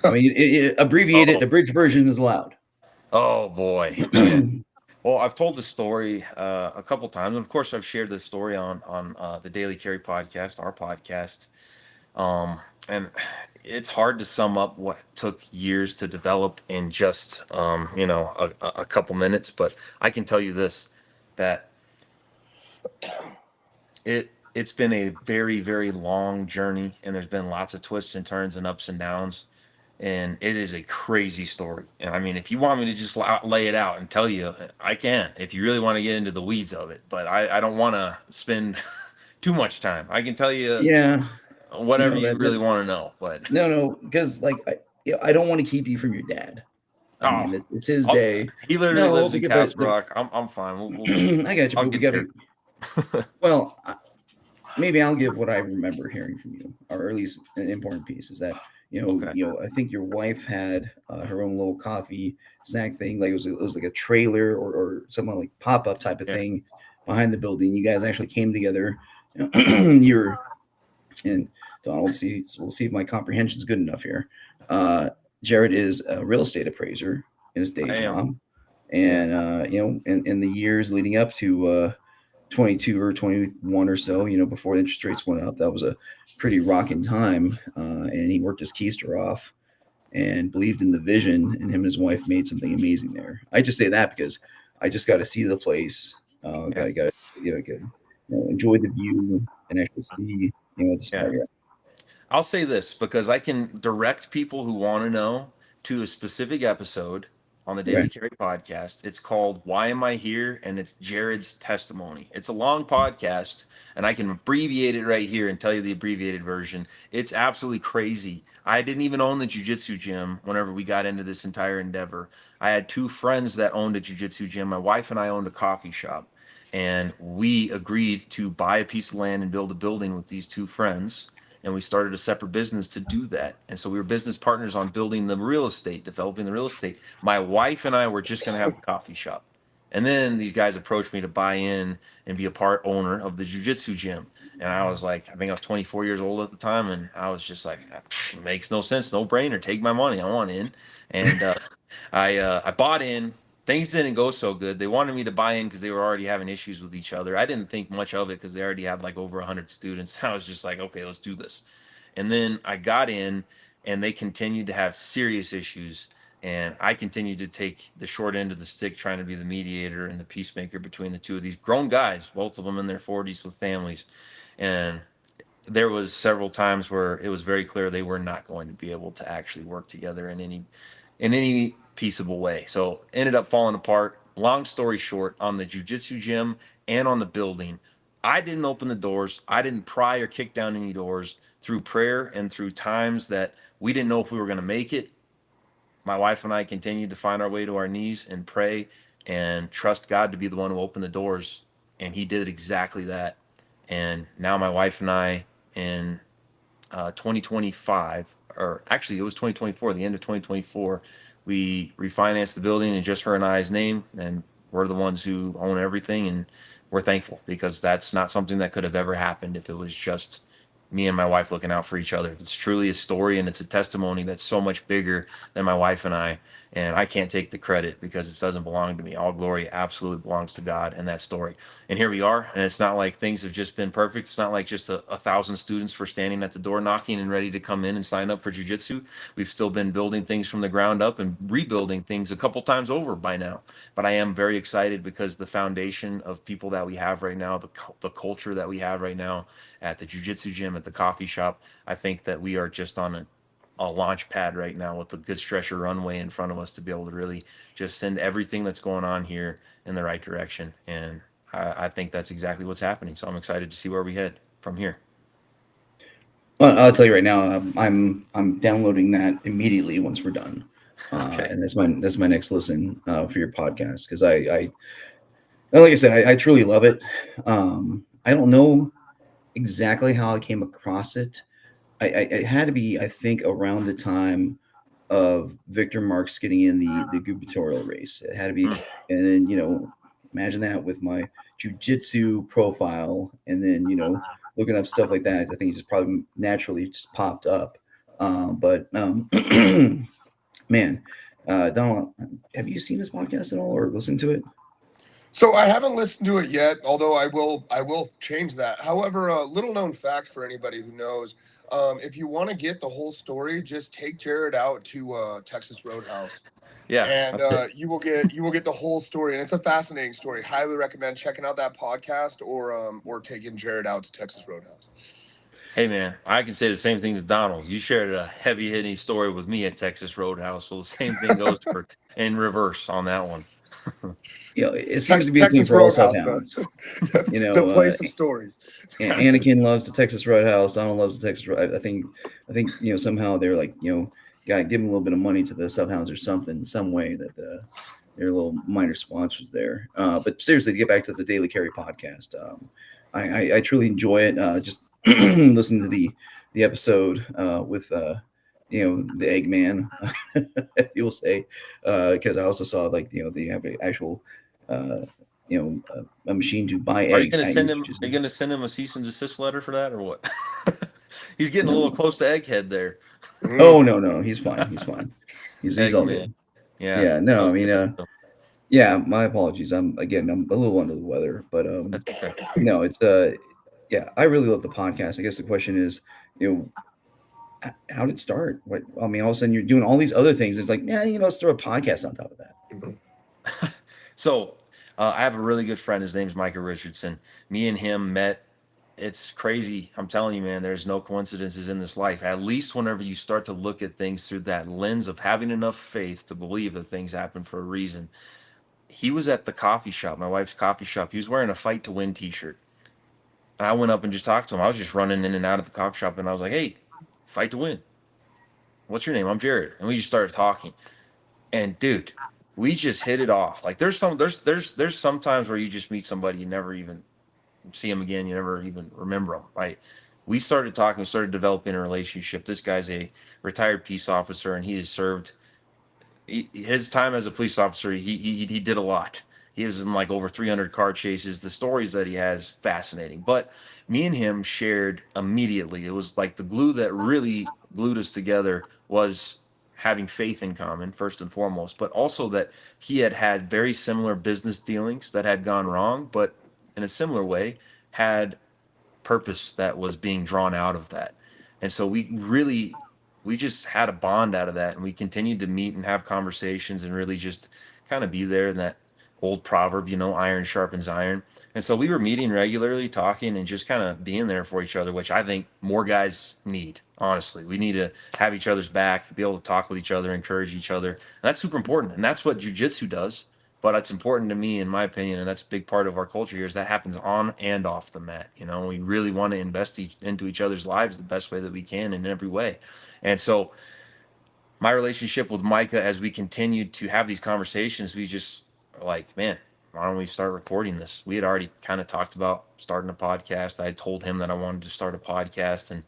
I mean, abbreviated, Oh. abridged version is allowed. Oh boy. Okay. Well, I've told the story a couple times, and of course, I've shared this story on the Daily Carry podcast, our podcast. And it's hard to sum up what took years to develop in just a couple minutes. But I can tell you this, that it's been a very, very long journey, and there's been lots of twists and turns and ups and downs, and it is a crazy story. And I mean, if you want me to just lay it out and tell you, I can, if you really want to get into the weeds of it, but I don't want to spend too much time. I can tell you Yeah, whatever you that really want to know, but no, because like I don't want to keep you from your dad. I oh, mean, it's his I'll, day. he literally No, lives in because Castle Rock. I'm fine. I got you, I'll but we get got there. to. Well, maybe I'll give what I remember hearing from you, or at least an important piece is that Okay. I think your wife had her own little coffee snack thing, like it was like a trailer or somewhat like pop up type of Yeah. thing behind the building. You guys actually came together. You're and Donald. We'll see if my comprehension is good enough here. Uh, Jared is a real estate appraiser in his day I am. job, Yeah. and in the years leading up to 22 or 21 or so, before the interest rates went up, that was a pretty rocking time. And he worked his keister off and believed in the vision, and him and his wife made something amazing there. I just say that because I just got to see the place. Yeah. Got enjoy the view and actually see the spot Yeah. you're at. I'll say this because I can direct people who want to know to a specific episode on the Okay. Daily Carry podcast. It's called Why Am I Here? And it's Jared's testimony. It's a long podcast, and I can abbreviate it right here and tell you the abbreviated version. It's absolutely crazy. I didn't even own the jujitsu gym whenever we got into this entire endeavor. I had two friends that owned a jujitsu gym. My wife and I owned a coffee shop, and we agreed to buy a piece of land and build a building with these two friends, and we started a separate business to do that. And so we were business partners on building the real estate, developing the real estate. My wife and I were just going to have a coffee shop. And then these guys approached me to buy in and be a part owner of the jujitsu gym. And I was like, I think I was 24 years old at the time. And I was just like, it makes no sense, no brainer. Take my money. I want in. And I bought in. Things didn't go so good. They wanted me to buy in because they were already having issues with each other. I didn't think much of it because they already had like over 100 students. I was just like, okay, let's do this. And then I got in, and they continued to have serious issues. And I continued to take the short end of the stick, trying to be the mediator and the peacemaker between the two of these grown guys, both of them in their 40s with families. And there was several times where it was very clear they were not going to be able to actually work together in any peaceable way. So ended up falling apart. Long story short, on the jujitsu gym and on the building, I didn't open the doors. I didn't pry or kick down any doors. Through prayer and through times that we didn't know if we were going to make it, my wife and I continued to find our way to our knees and pray and trust God to be the one who opened the doors. and he did exactly that. And now my wife and I, in 2025, or actually it was 2024, the end of 2024, we refinanced the building in just her and I's name, and we're the ones who own everything, and we're thankful because that's not something that could have ever happened if it was just me and my wife looking out for each other. It's truly a story, and it's a testimony that's so much bigger than my wife and I. And I can't take the credit because it doesn't belong to me. All glory absolutely belongs to God and that story. And here we are. And it's not like things have just been perfect. It's not like just a thousand students were standing at the door knocking and ready to come in and sign up for jujitsu. We've still been building things from the ground up and rebuilding things a couple times over by now. But I am very excited because the foundation of people that we have right now, the culture that we have right now at the jujitsu gym, at the coffee shop, I think that we are just on a launch pad right now with a good stretch of runway in front of us to be able to really just send everything that's going on here in the right direction. And I think that's exactly what's happening. So I'm excited to see where we head from here. Well, I'll tell you right now, I'm downloading that immediately once we're done, Okay. and that's my next listen for your podcast because like I said, I truly love it. I don't know exactly how I came across it. It had to be, I think, around the time of Victor Marks getting in the gubernatorial race. It had to be, and then imagine that with my jujitsu profile, and then looking up stuff like that. I think it just probably naturally just popped up. But man, Donald, have you seen this podcast at all or listened to it? So I haven't listened to it yet, although I will change that. However, a little known fact for anybody who knows, if you want to get the whole story, just take Jared out to Texas Roadhouse, Yeah, and that's it. you will get the whole story, and it's a fascinating story. Highly recommend checking out that podcast or taking Jared out to Texas Roadhouse. Hey man, I can say the same thing as Donald. You shared a heavy hitting story with me at Texas Roadhouse, so the same thing goes for in reverse on that one. It seems to be a thing Texas for all Roadhouse, subhounds. the place of stories. Anakin loves the Texas Roadhouse. Donald loves the Texas. I think somehow they're like guy give him a little bit of money to the subhounds or something, some way that they're little minor sponsors there. But seriously, to get back to the Daily Carry podcast, I truly enjoy it. Just listen to the episode with the Eggman, you'll say, because I also saw like they have an actual a machine to buy Are you eggs gonna at send your him? Are you center. gonna send him a cease and desist letter for that, or what? He's getting a little No, close to Egghead there. oh no, he's fine, he's all Eggman. good. Yeah, Yeah, that no, I was mean, good. yeah, my apologies. I'm a little under the weather, but That's okay. no, it's yeah, I really love the podcast. I guess the question is, how did it start? What I mean, all of a sudden you're doing all these other things. It's like, yeah, let's throw a podcast on top of that. So I have a really good friend. His name's Micah Richardson. Me and him met. It's crazy. I'm telling you, man, there's no coincidences in this life. At least whenever you start to look at things through that lens of having enough faith to believe that things happen for a reason. He was at the coffee shop, my wife's coffee shop. He was wearing a Fight to Win t-shirt. And I went up and just talked to him. I was just running in and out of the coffee shop, and I was like, hey, Fight to Win. What's your name? I'm Jared. And we just started talking. And dude, we just hit it off. Like there's some times where you just meet somebody, you never even see them again, you never even remember them, right? We started talking, started developing a relationship. This guy's a retired peace officer, and he has served his time as a police officer. He did a lot. He was in like over 300 car chases. The stories that he has, fascinating. But me and him shared immediately. It was like the glue that really glued us together was having faith in common first and foremost, but also that he had had very similar business dealings that had gone wrong, but in a similar way had purpose that was being drawn out of that. And so we just had a bond out of that, and we continued to meet and have conversations and really just kind of be there in that old proverb, iron sharpens iron. And so we were meeting regularly, talking and just kind of being there for each other, which I think more guys need. Honestly, we need to have each other's back, be able to talk with each other, encourage each other. And that's super important. And that's what jujitsu does. But it's important to me, in my opinion, and that's a big part of our culture here, is that happens on and off the mat. We really want to invest into each other's lives the best way that we can in every way. And so my relationship with Micah, as we continued to have these conversations, we just are like, man, why don't we start recording this? We had already kind of talked about starting a podcast. I had told him that I wanted to start a podcast, and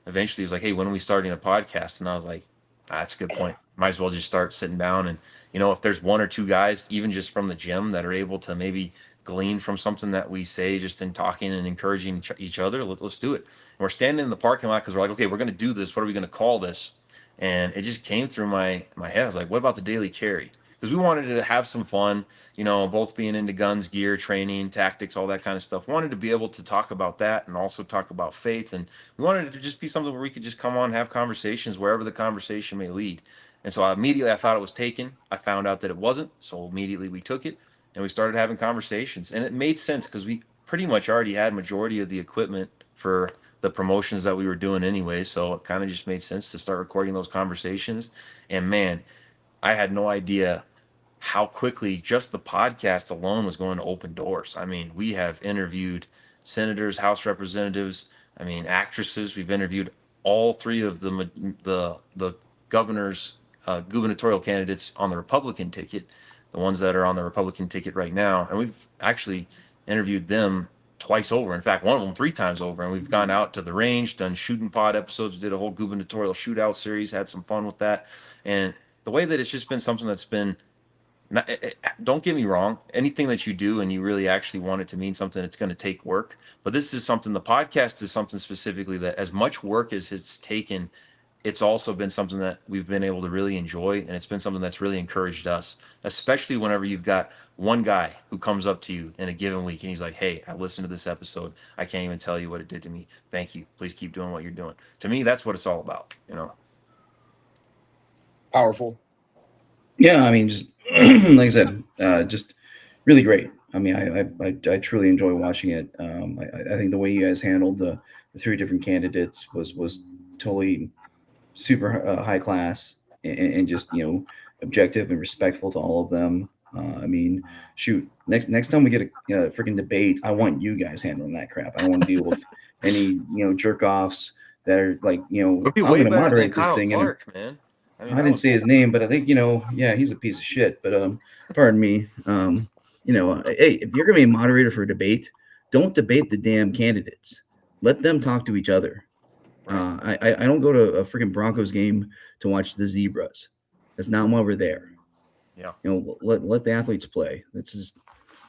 eventually he was like, hey, when are we starting a podcast? And I was like, that's a good point. Might as well just start sitting down. And, if there's one or two guys, even just from the gym, that are able to maybe glean from something that we say just in talking and encouraging each other, let's do it. And we're standing in the parking lot because we're like, okay, we're going to do this. What are we going to call this? And it just came through my head. I was like, what about the daily carry? Because we wanted to have some fun, both being into guns, gear, training, tactics, all that kind of stuff. Wanted to be able to talk about that and also talk about faith. And we wanted it to just be something where we could just come on and have conversations wherever the conversation may lead. And so immediately I thought it was taken. I found out that it wasn't. So immediately we took it and we started having conversations. And it made sense because we pretty much already had majority of the equipment for the promotions that we were doing anyway. So it kind of just made sense to start recording those conversations. And man, I had no idea how quickly just the podcast alone was going to open doors. I mean, we have interviewed senators, House representatives, actresses. We've interviewed all three of the governor's gubernatorial candidates on the Republican ticket, the ones that are on the Republican ticket right now, and we've actually interviewed them twice over. In fact, one of them 3 times over. And we've gone out to the range, done shooting pod episodes, did a whole gubernatorial shootout series, had some fun with that. And the way that it's just been something that's been not, don't get me wrong, anything that you do and you really actually want it to mean something, it's going to take work. But this is something, the podcast is something specifically that, as much work as it's taken, it's also been something that we've been able to really enjoy, and it's been something that's really encouraged us, especially whenever you've got one guy who comes up to you in a given week and he's like, hey, I listened to this episode, I can't even tell you what it did to me, thank you, please keep doing what you're doing. To me, that's what it's all about. Powerful. Yeah, I mean, just like I said, just really great. I mean, I truly enjoy watching it. I think the way you guys handled the 3 different candidates was totally super high class, and just objective and respectful to all of them. I mean, shoot, next time we get a freaking debate, I want you guys handling that crap. I don't want to deal with any jerk offs that are like It'd be I'm way going to better than moderate this Kyle thing, and Clark, man. I That didn't was say his name, but I think yeah, he's a piece of shit. But pardon me. Hey, if you're gonna be a moderator for a debate, don't debate the damn candidates. Let them talk to each other. right. I don't go to a freaking Broncos game to watch the zebras. That's not why we're there. Yeah. Let the athletes play. That's just,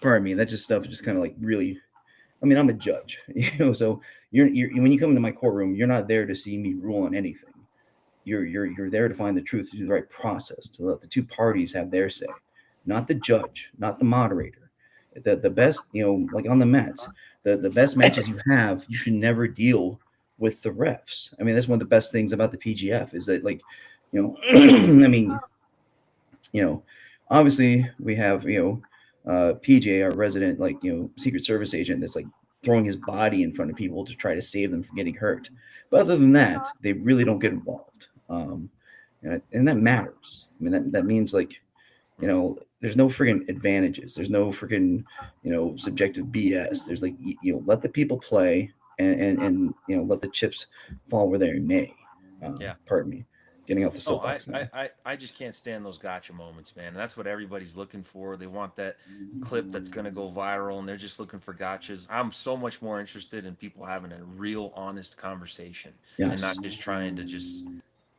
pardon me. That just stuff just kind of like really. I mean, I'm a judge, so you're when you come into my courtroom, you're not there to see me rule on anything. You're there to find the truth, to do the right process, to let the two parties have their say, not the judge, not the moderator. The best, like on the Mets, the best matches you have, you should never deal with the refs. I mean, that's one of the best things about the PGF is that, like, I mean, you know, obviously we have PJ, our resident, like, Secret Service agent, that's like throwing his body in front of people to try to save them from getting hurt. But other than that, they really don't get involved, and that matters. I mean, that means, like, there's no friggin' advantages. There's no friggin' subjective BS. There's, like, let the people play, and let the chips fall where they may. Yeah. Pardon me, getting off the Oh, I, soapbox now. I, I, I just can't stand those gotcha moments, man. And that's what everybody's looking for. They want that clip that's going to go viral, and they're just looking for gotchas. I'm so much more interested in people having a real, honest conversation and Yes. not just trying to just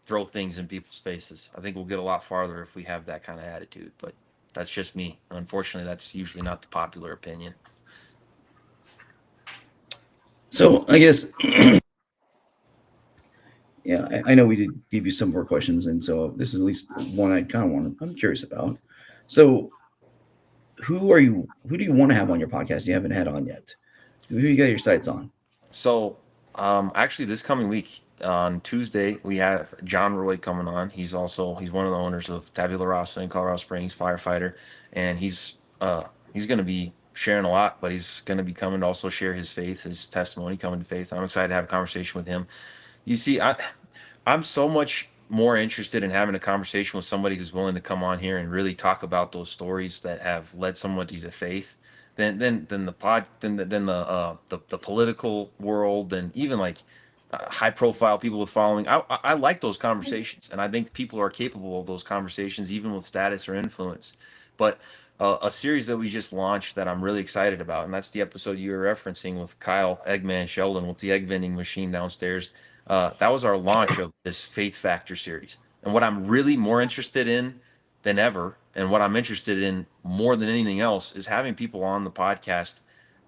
throw things in people's faces. I think we'll get a lot farther if we have that kind of attitude. But that's just me. Unfortunately, that's usually not the popular opinion. So I guess, yeah, I know we did give you some more questions, and so this is at least one I kind of want. I'm curious about. So, Who do you want to have on your podcast? You haven't had on yet. Who you got your sights on? So, actually, this coming week on Tuesday, we have John Roy coming on. He's one of the owners of Tabula Rasa in Colorado Springs, firefighter, and he's going to be sharing a lot, but he's going to be coming to also share his faith, his testimony, coming to faith. I'm excited to have a conversation with him. You see, I'm so much more interested in having a conversation with somebody who's willing to come on here and really talk about those stories that have led somebody to faith than the pod than the political world, and even like high profile people with following. I like those conversations, and I think people are capable of those conversations even with status or influence. But a series that we just launched that I'm really excited about, and that's the episode you were referencing with Kyle Eggman Sheldon with the egg vending machine downstairs. That was our launch of this Faith Factor series. And what I'm really more interested in than ever, and what I'm interested in more than anything else, is having people on the podcast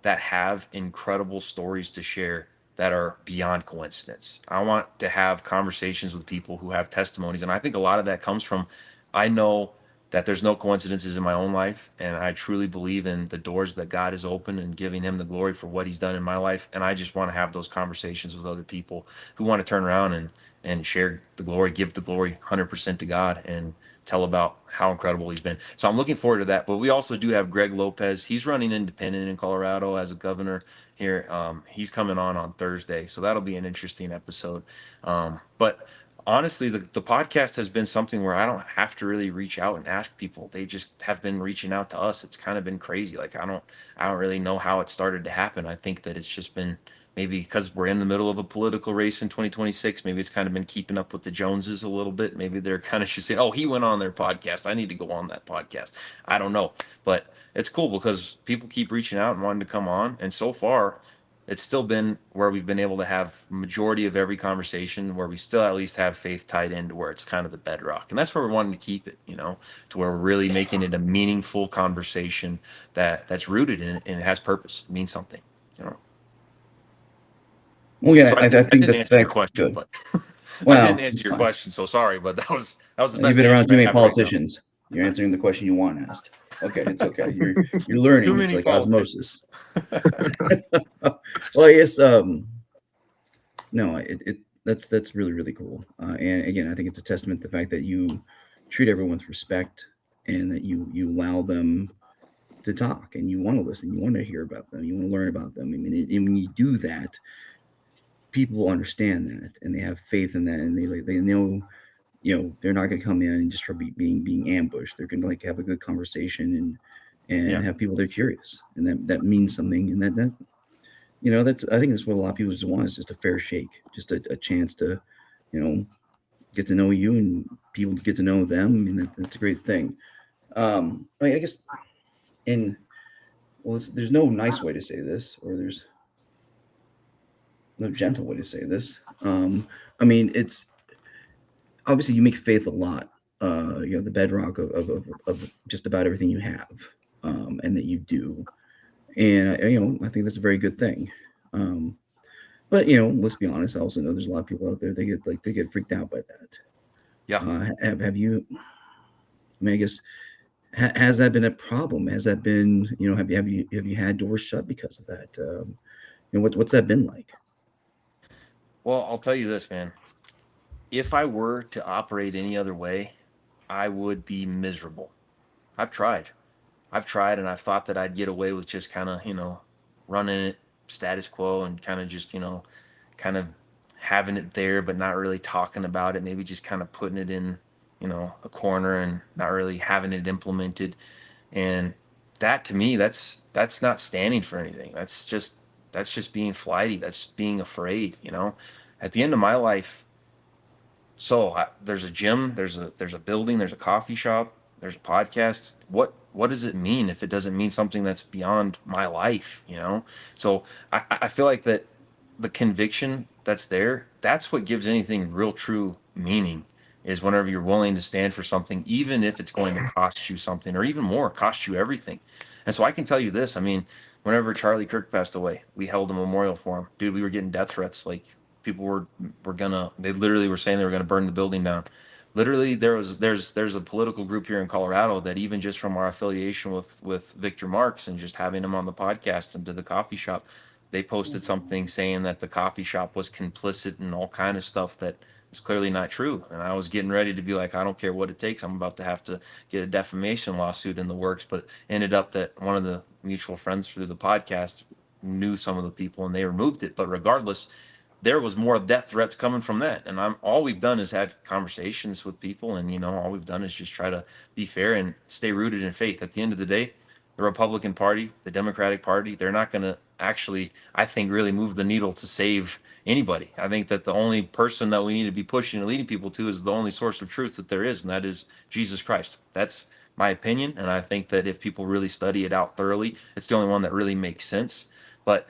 that have incredible stories to share that are beyond coincidence. I want to have conversations with people who have testimonies. And I think a lot of that comes from, I know that there's no coincidences in my own life. And I truly believe in the doors that God has opened and giving him the glory for what he's done in my life. And I just want to have those conversations with other people who want to turn around and share the glory, give the glory 100% to God, and tell about how incredible he's been. So I'm looking forward to that. But we also do have Greg Lopez. He's running independent in Colorado as a governor here. He's coming on Thursday. So that'll be an interesting episode. But honestly, the podcast has been something where I don't have to really reach out and ask people. They just have been reaching out to us. It's kind of been crazy. Like I don't really know how it started to happen. I think that it's just been maybe because we're in the middle of a political race in 2026. Maybe it's kind of been keeping up with the Joneses a little bit. Maybe they're kind of just saying, "Oh, he went on their podcast. I need to go on that podcast." I don't know, but it's cool because people keep reaching out and wanting to come on. And so far, it's still been where we've been able to have majority of every conversation where we still at least have faith tied into where it's kind of the bedrock. And that's where we're wanting to keep it, to where we're really making it a meaningful conversation that's rooted in it and it has purpose, it means something, Well, yeah, So I, I did, I think didn't that's answer your question, good. but I didn't Well, answer it's your fine. question. So sorry, but that was the You've best been answer around too I many have right now. politicians. You're answering the question you want asked. Okay, it's okay. You're learning. Too It's many like politics. osmosis. Well, I guess no, that's really really cool. And again, I think it's a testament to the fact that you treat everyone with respect and that you allow them to talk and you want to listen, you want to hear about them, you want to learn about them. I mean, and when you do that, people will understand that and they have faith in that, and they know, they're not going to come in and just try being ambushed. They're going to like have a good conversation and Yeah. have people they're curious, and that means something. And that's I think that's what a lot of people just want, is just a fair shake, just a chance to, get to know you and people get to know them. I mean, that's a great thing. I guess in well, there's no nice way to say this, or there's no gentle way to say this. I mean, it's obviously you make faith a lot. The bedrock of just about everything you have, and that you do, and I think that's a very good thing. Um, but let's be honest. I also know there's a lot of people out there they get freaked out by that. Yeah. Have you? I mean, I guess has that been a problem? Has that been have you had doors shut because of that? What's that been like? Well, I'll tell you this, man. If I were to operate any other way, I would be miserable. I've tried. I've tried and I've thought that I'd get away with just kind of, running it status quo and kind of just, kind of having it there, but not really talking about it. Maybe just kind of putting it in, a corner and not really having it implemented. And that to me, that's not standing for anything. That's just being flighty. That's being afraid. At the end of my life, there's a gym, there's a building, there's a coffee shop, there's a podcast. What does it mean if it doesn't mean something that's beyond my life? So I feel like that the conviction that's there, that's what gives anything real true meaning, is whenever you're willing to stand for something, even if it's going to cost you something, or even more, cost you everything. And so I can tell you this, I mean, whenever Charlie Kirk passed away, we held a memorial for him. Dude, we were getting death threats. Like, people were gonna, they literally were saying they were gonna burn the building down. Literally, there's a political group here in Colorado that, even just from our affiliation with Victor Marks and just having him on the podcast and to the coffee shop, they posted something saying that the coffee shop was complicit in all kind of stuff that is clearly not true. And I was getting ready to be like, I don't care what it takes. I'm about to have to get a defamation lawsuit in the works. But ended up that one of the mutual friends through the podcast knew some of the people and they removed it. But regardless, there was more death threats coming from that. And all we've done is had conversations with people, and all we've done is just try to be fair and stay rooted in faith. At the end of the day, the Republican Party, the Democratic Party, they're not going to actually, I think, really move the needle to save anybody. I think that the only person that we need to be pushing and leading people to is the only source of truth that there is, and that is Jesus Christ. That's my opinion, and I think that if people really study it out thoroughly, it's the only one that really makes sense. But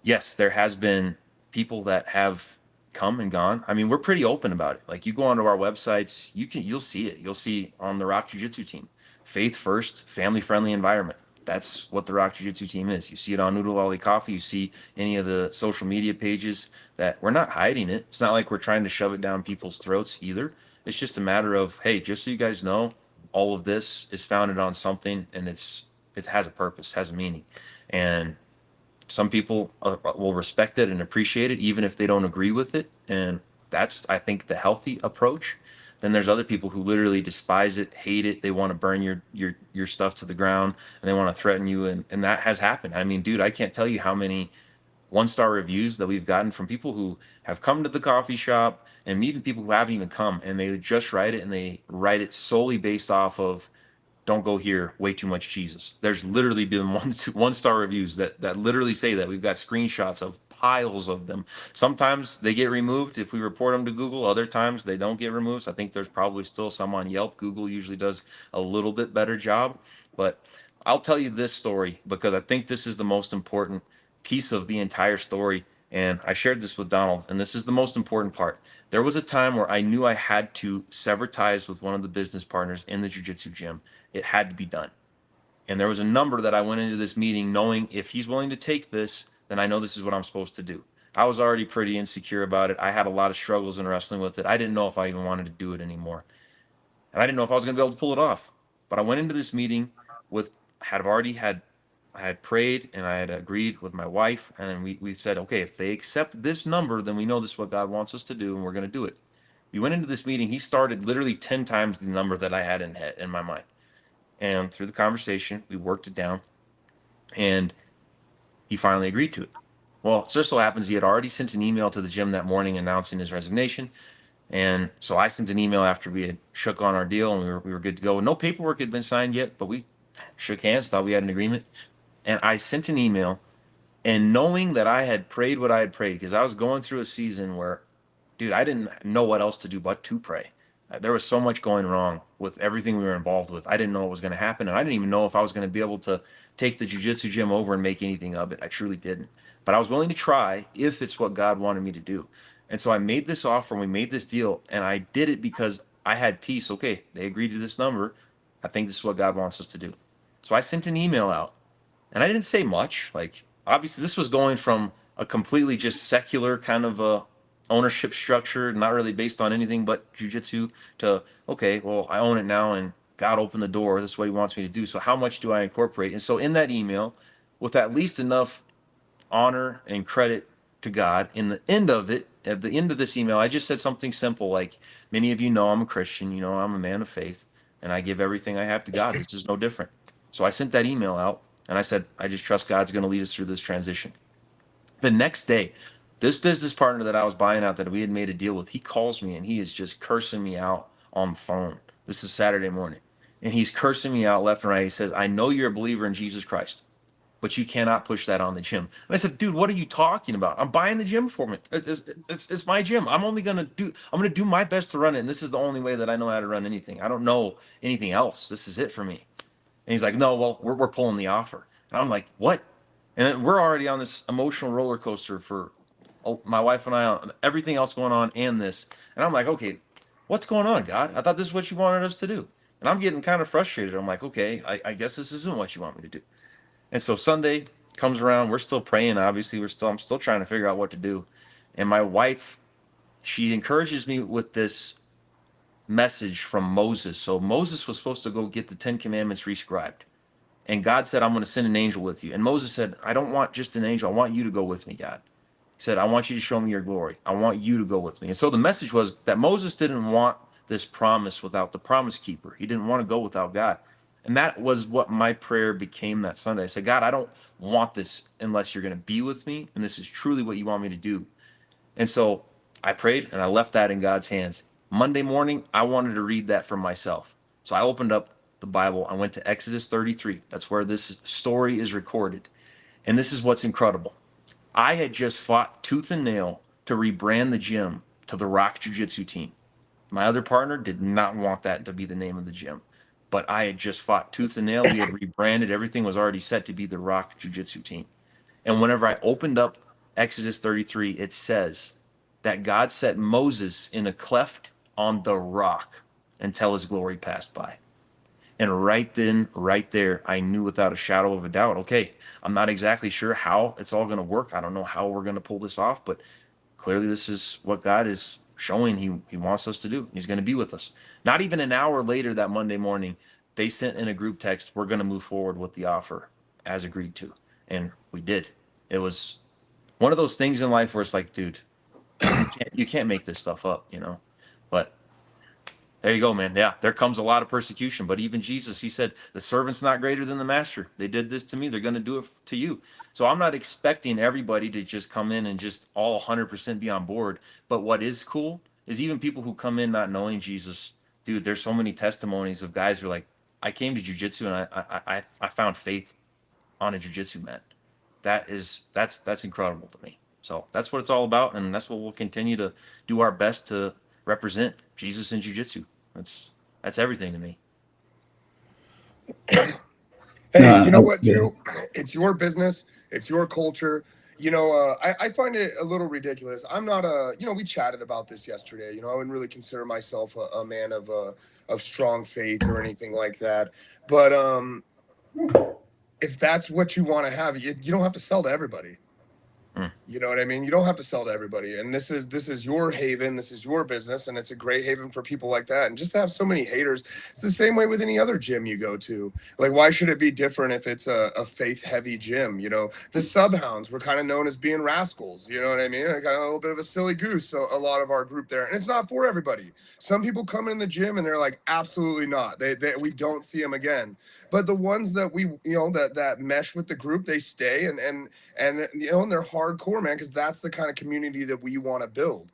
yes, there has been people that have come and gone. I mean, we're pretty open about it. Like, you go onto our websites, you'll see it. You'll see on the Rock Jiu-Jitsu team, faith first, family friendly environment. That's what the Rock Jiu-Jitsu team is. You see it on Noodle Lolly Coffee. You see any of the social media pages, that we're not hiding it. It's not like we're trying to shove it down people's throats either. It's just a matter of, hey, just so you guys know, all of this is founded on something, and it has a purpose, has a meaning. And some people will respect it and appreciate it, even if they don't agree with it. And that's, I think, the healthy approach. Then there's other people who literally despise it, hate it. They want to burn your stuff to the ground, and they want to threaten you. And that has happened. I mean, dude, I can't tell you how many 1-star reviews that we've gotten from people who have come to the coffee shop, and even people who haven't even come, and they just write it, and they write it solely based off of, don't go here, way too much Jesus. There's literally been 1-star reviews that literally say that. We've got screenshots of piles of them. Sometimes they get removed if we report them to Google. Other times they don't get removed. So I think there's probably still some on Yelp. Google usually does a little bit better job. But I'll tell you this story because I think this is the most important piece of the entire story. And I shared this with Donald, and this is the most important part. There was a time where I knew I had to sever ties with one of the business partners in the jiu-jitsu gym. It had to be done. And there was a number that I went into this meeting knowing, if he's willing to take this, then I know this is what I'm supposed to do. I was already pretty insecure about it. I had a lot of struggles in wrestling with it. I didn't know if I even wanted to do it anymore. And I didn't know if I was going to be able to pull it off. But I went into this meeting with, I had prayed and I had agreed with my wife. And we said, okay, if they accept this number, then we know this is what God wants us to do, and we're going to do it. We went into this meeting. He started literally 10 times the number that I had in my mind. And through the conversation, we worked it down, and he finally agreed to it. Well, it just so happens he had already sent an email to the gym that morning announcing his resignation. And so I sent an email after we had shook on our deal, and we were good to go. No paperwork had been signed yet, but we shook hands, thought we had an agreement. And I sent an email, and knowing that I had prayed what I had prayed, because I was going through a season where, dude, I didn't know what else to do but to pray. There was so much going wrong with everything we were involved with. I didn't know what was going to happen, and I didn't even know if I was going to be able to take the jiu-jitsu gym over and make anything of it. I truly didn't. But I was willing to try if it's what God wanted me to do. And so I made this offer, and we made this deal, and I did it because I had peace. Okay, they agreed to this number. I think this is what God wants us to do. So I sent an email out, and I didn't say much. Like, obviously, this was going from a completely just secular kind of a ownership structure, not really based on anything but jujitsu, to, okay, well, I own it now, and God opened the door. This is what He wants me to do. So how much do I incorporate? And so in that email, with at least enough honor and credit to God, in the end of it, at the end of this email, I just said something simple like, many of you know I'm a Christian, you know I'm a man of faith, and I give everything I have to God. This is no different. So I sent that email out, and I said, I just trust God's going to lead us through this transition. The next day, this business partner that I was buying out, that we had made a deal with, he calls me, and he is just cursing me out on the phone. This is Saturday morning. And he's cursing me out left and right. He says, I know you're a believer in Jesus Christ, but you cannot push that on the gym. And I said, dude, what are you talking about? I'm buying the gym for me. It's my gym. I'm going to do my best to run it. And this is the only way that I know how to run anything. I don't know anything else. This is it for me. And he's like, no, well, we're pulling the offer. And I'm like, what? And we're already on this emotional roller coaster for my wife and I, everything else going on, and this. And I'm like, okay, what's going on, God? I thought this is what you wanted us to do. And I'm getting kind of frustrated. I'm like, okay, I guess this isn't what you want me to do. And so Sunday comes around. We're still praying. Obviously, I'm still trying to figure out what to do. And my wife, she encourages me with this message from Moses. So Moses was supposed to go get the 10 Commandments rescribed. And God said, I'm going to send an angel with you. And Moses said, I don't want just an angel. I want you to go with me, God. He said, I want you to show me your glory. I want you to go with me. And so the message was that Moses didn't want this promise without the promise keeper. He didn't want to go without God. And that was what my prayer became that Sunday. I said, God, I don't want this unless you're going to be with me, and this is truly what you want me to do. And so I prayed, and I left that in God's hands. Monday morning, I wanted to read that for myself. So I opened up the Bible. I went to Exodus 33. That's where this story is recorded. And this is what's incredible. I had just fought tooth and nail to rebrand the gym to the Rock Jiujitsu team. My other partner did not want that to be the name of the gym, but I had just fought tooth and nail. We had rebranded. Everything was already set to be the Rock Jiu-Jitsu team. And whenever I opened up Exodus 33, it says that God set Moses in a cleft on the rock until his glory passed by. And right then, right there, I knew without a shadow of a doubt, okay, I'm not exactly sure how it's all going to work. I don't know how we're going to pull this off, but clearly this is what God is showing he wants us to do. He's going to be with us. Not even an hour later that Monday morning, they sent in a group text, we're going to move forward with the offer as agreed to. And we did. It was one of those things in life where it's like, dude, you can't make this stuff up, you know. But there you go, man. Yeah, there comes a lot of persecution. But even Jesus, he said, the servant's not greater than the master. They did this to me. They're going to do it to you. So I'm not expecting everybody to just come in and just all 100% be on board. But what is cool is even people who come in not knowing Jesus, dude, there's so many testimonies of guys who are like, I came to jujitsu and I found faith on a jujitsu mat. That's incredible to me. So that's what it's all about. And that's what we'll continue to do our best to represent Jesus in jujitsu. That's everything to me. Hey, you know what, Yeah. too? It's your business. It's your culture. I find it a little ridiculous. I'm not we chatted about this yesterday. I wouldn't really consider myself a man of strong faith or anything like that. But if that's what you want to have, you don't have to sell to everybody. You know what I mean? You don't have to sell to everybody. And this is your haven. This is your business. And it's a great haven for people like that. And just to have so many haters, it's the same way with any other gym you go to. Like, why should it be different if it's a faith heavy gym? The Subhounds were kind of known as being rascals. You know what I mean? I got a little bit of a silly goose, so a lot of our group there. And it's not for everybody. Some people come in the gym and they're like, absolutely not. We don't see them again. But the ones that that mesh with the group, they stay and and they're hardcore, man, because that's the kind of community that we want to build.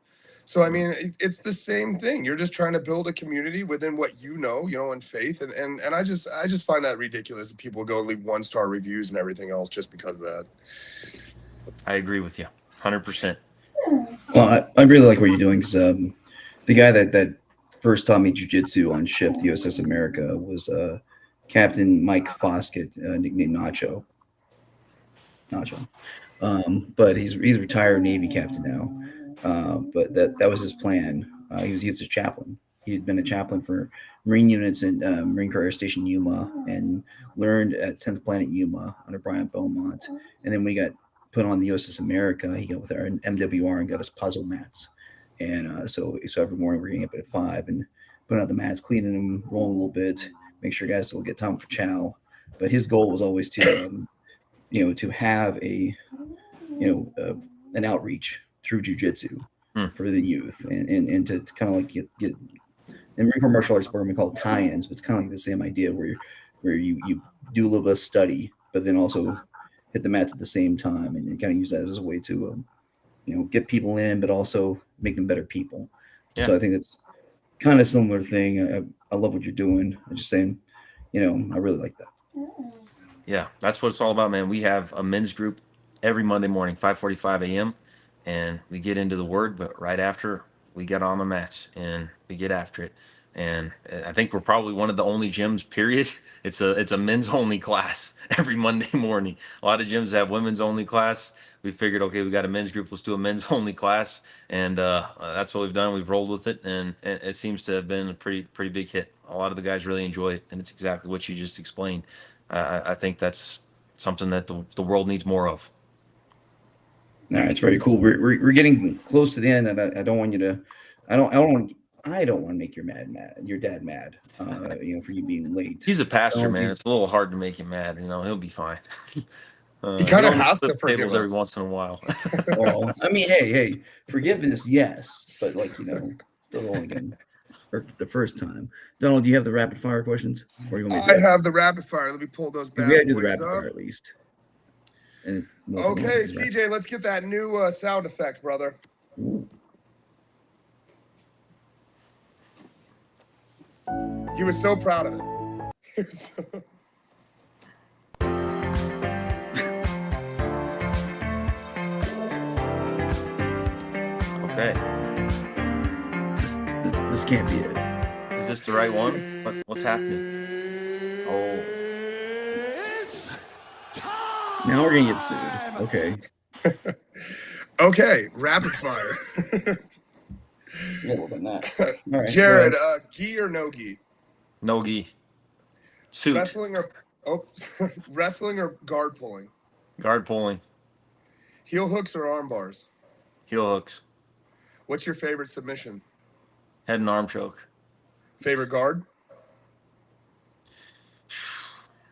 So I mean, it's the same thing. You're just trying to build a community within what in faith, and I just find that ridiculous that people go and leave 1-star reviews and everything else just because of that. I agree with you 100%. Well, I really like what you're doing because the guy that first taught me jujitsu on ship, the USS America, was Captain Mike Foskett, nicknamed Nacho. But he's retired Navy captain now. But that was his plan. He was a chaplain. He had been a chaplain for Marine units in Marine Corps Air Station Yuma and learned at 10th Planet Yuma under Brian Beaumont. And then when he got put on the USS America, he got with our MWR and got us puzzle mats. And so every morning we're getting up at 5 and putting out the mats, cleaning them, rolling a little bit, make sure guys still get time for chow. But his goal was always to to have an outreach through jujitsu for the youth and to kind of like get in Marine Corps martial arts program we call it tie-ins, but it's kind of like the same idea where you do a little bit of study, but then also hit the mats at the same time and kind of use that as a way to get people in, but also make them better people. Yeah. So I think it's kind of similar thing. I love what you're doing. I'm just saying, I really like that. Yeah, that's what it's all about, man. We have a men's group every Monday morning, 5:45 a.m., and we get into the word, but right after we get on the mats and we get after it. And I think we're probably one of the only gyms, period. It's a men's only class every Monday morning. A lot of gyms have women's only class. We figured, okay, we got a men's group, let's do a men's only class. And that's what we've done. We've rolled with it, and it seems to have been a pretty big hit. A lot of the guys really enjoy it, and it's exactly what you just explained. I think that's something that the world needs more of. No, it's very cool. We're getting close to the end, and I don't want you to. I don't want to make your dad mad. For you being late. He's a pastor, man. It's a little hard to make him mad. He'll be fine. He kind of has to forgive us every once in a while. Well, I mean, hey, forgiveness, yes, but still only again. Or the first time. Donald, do you have the rapid fire questions? Or you want me to have the rapid fire. Let me pull those bad boys do the rapid up. fire at least. Okay, CJ, let's get that new sound effect, brother. Ooh. He was so proud of it. Okay. This can't be it. Is this the right one? What's happening? Oh. Now we're gonna get sued. Okay. Okay, rapid fire. A little bit that. All right, Jared, gi or no gi? No gi. Suit. Wrestling or guard pulling? Guard pulling. Heel hooks or arm bars? Heel hooks. What's your favorite submission? Head and arm choke. Favorite guard?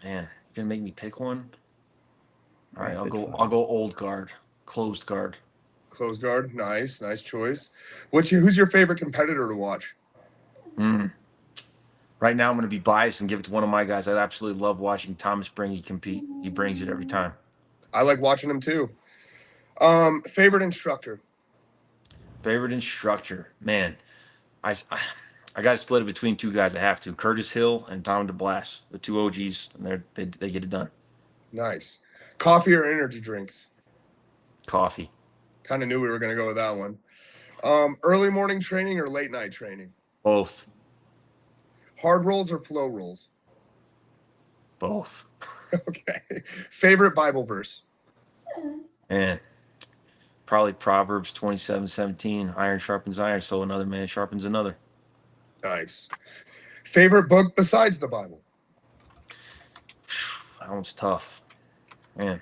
Man, you gonna make me pick one? All right, Rapid fire. I'll go old guard. Closed guard. Close guard. Nice choice. Who's your favorite competitor to watch? Right now, I'm going to be biased and give it to one of my guys. I absolutely love watching Thomas Bringy compete. He brings it every time. I like watching him too. Favorite instructor? Favorite instructor? Man, I got to split it between two guys. I have to. Curtis Hill and Tom DeBlas, the two OGs, and they get it done. Nice. Coffee or energy drinks? Coffee. Kind of knew we were going to go with that one. Early morning training or late night training? Both. Hard rolls or flow rolls? Both. Okay. Favorite Bible verse? Man, probably Proverbs 27:17. Iron sharpens iron, so another man sharpens another. Nice. Favorite book besides the Bible? That one's tough. Man.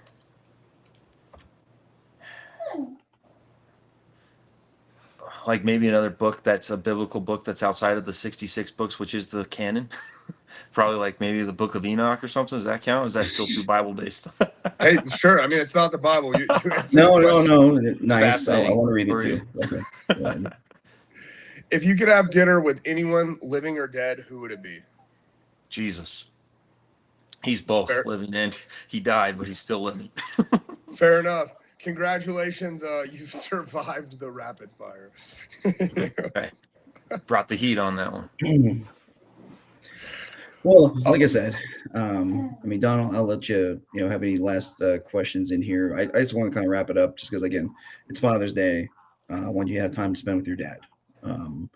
Like maybe another book that's a biblical book that's outside of the 66 books, which is the canon. Probably like maybe the Book of Enoch or something. Does that count? Or is that still too Bible based? Hey, sure. I mean, it's not the Bible. You No. Nice. I want to read it For too. Okay. If you could have dinner with anyone, living or dead, who would it be? Jesus. He's both Fair. living and he died, but he's still living. Fair enough. Congratulations. You've survived the rapid fire. Okay. Brought the heat on that one. Well, like I said, I mean, Donald, I'll let you have any last questions in here. I just want to kind of wrap it up, just because again, it's Father's Day. I want you to have time to spend with your dad, and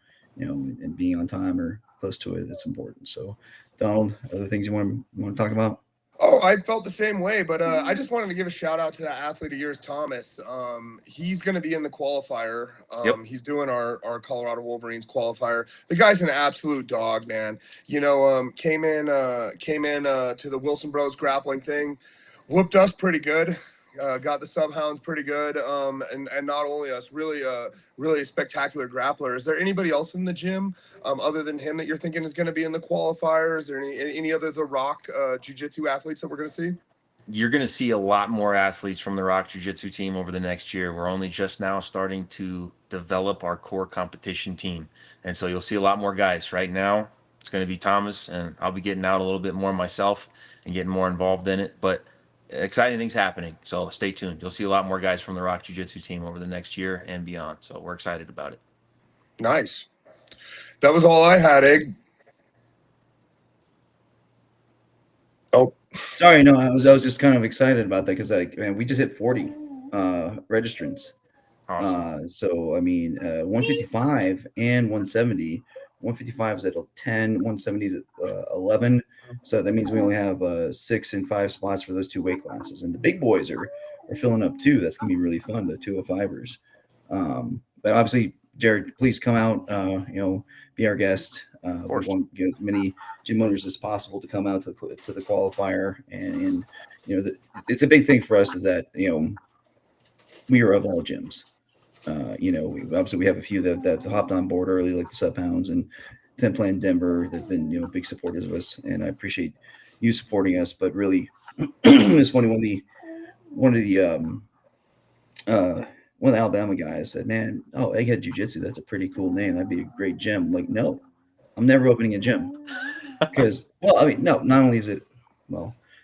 being on time or close to it. That's important. So, Donald, other things you want to talk about? Oh, I felt the same way, but I just wanted to give a shout out to that athlete of yours, Thomas. He's going to be in the qualifier. Yep. He's doing our Colorado Wolverines qualifier. The guy's an absolute dog, man. Came in to the Wilson Bros grappling thing, whooped us pretty good. Got the Subhounds pretty good, and not only us, really a spectacular grappler. Is there anybody else in the gym other than him that you're thinking is going to be in the qualifier? Is there any other the Rock Jiu-Jitsu athletes that we're going to see? You're going to see a lot more athletes from the Rock Jiu-Jitsu team over the next year. We're only just now starting to develop our core competition team, and so you'll see a lot more guys. Right now, it's going to be Thomas, and I'll be getting out a little bit more myself and getting more involved in it, but exciting things happening, so stay tuned. You'll see a lot more guys from the Rock Jiu-Jitsu team over the next year and beyond, so we're excited about it. Nice. That was all I had, Egg. Oh, Sorry, no, I was just kind of excited about that because we just hit 40 registrants. Awesome. So I mean, 155 and 170. 155 is at 10, 170 is at 11. So that means we only have 6 and 5 spots for those two weight classes, and the big boys are filling up too. That's gonna be really fun. The 205ers. But obviously, Jared, please come out. Be our guest. We want to get as many gym owners as possible to come out to the qualifier, and it's a big thing for us is that we are of all gyms. We have a few that have hopped on board early, like the Subhounds and 10 Plan Denver, that've been big supporters of us, and I appreciate you supporting us. But really, it's funny, one of the Alabama guys said, "Man, Egghead Jiu-Jitsu, that's a pretty cool name. That'd be a great gym." I'm like, no, I'm never opening a gym because, not only is it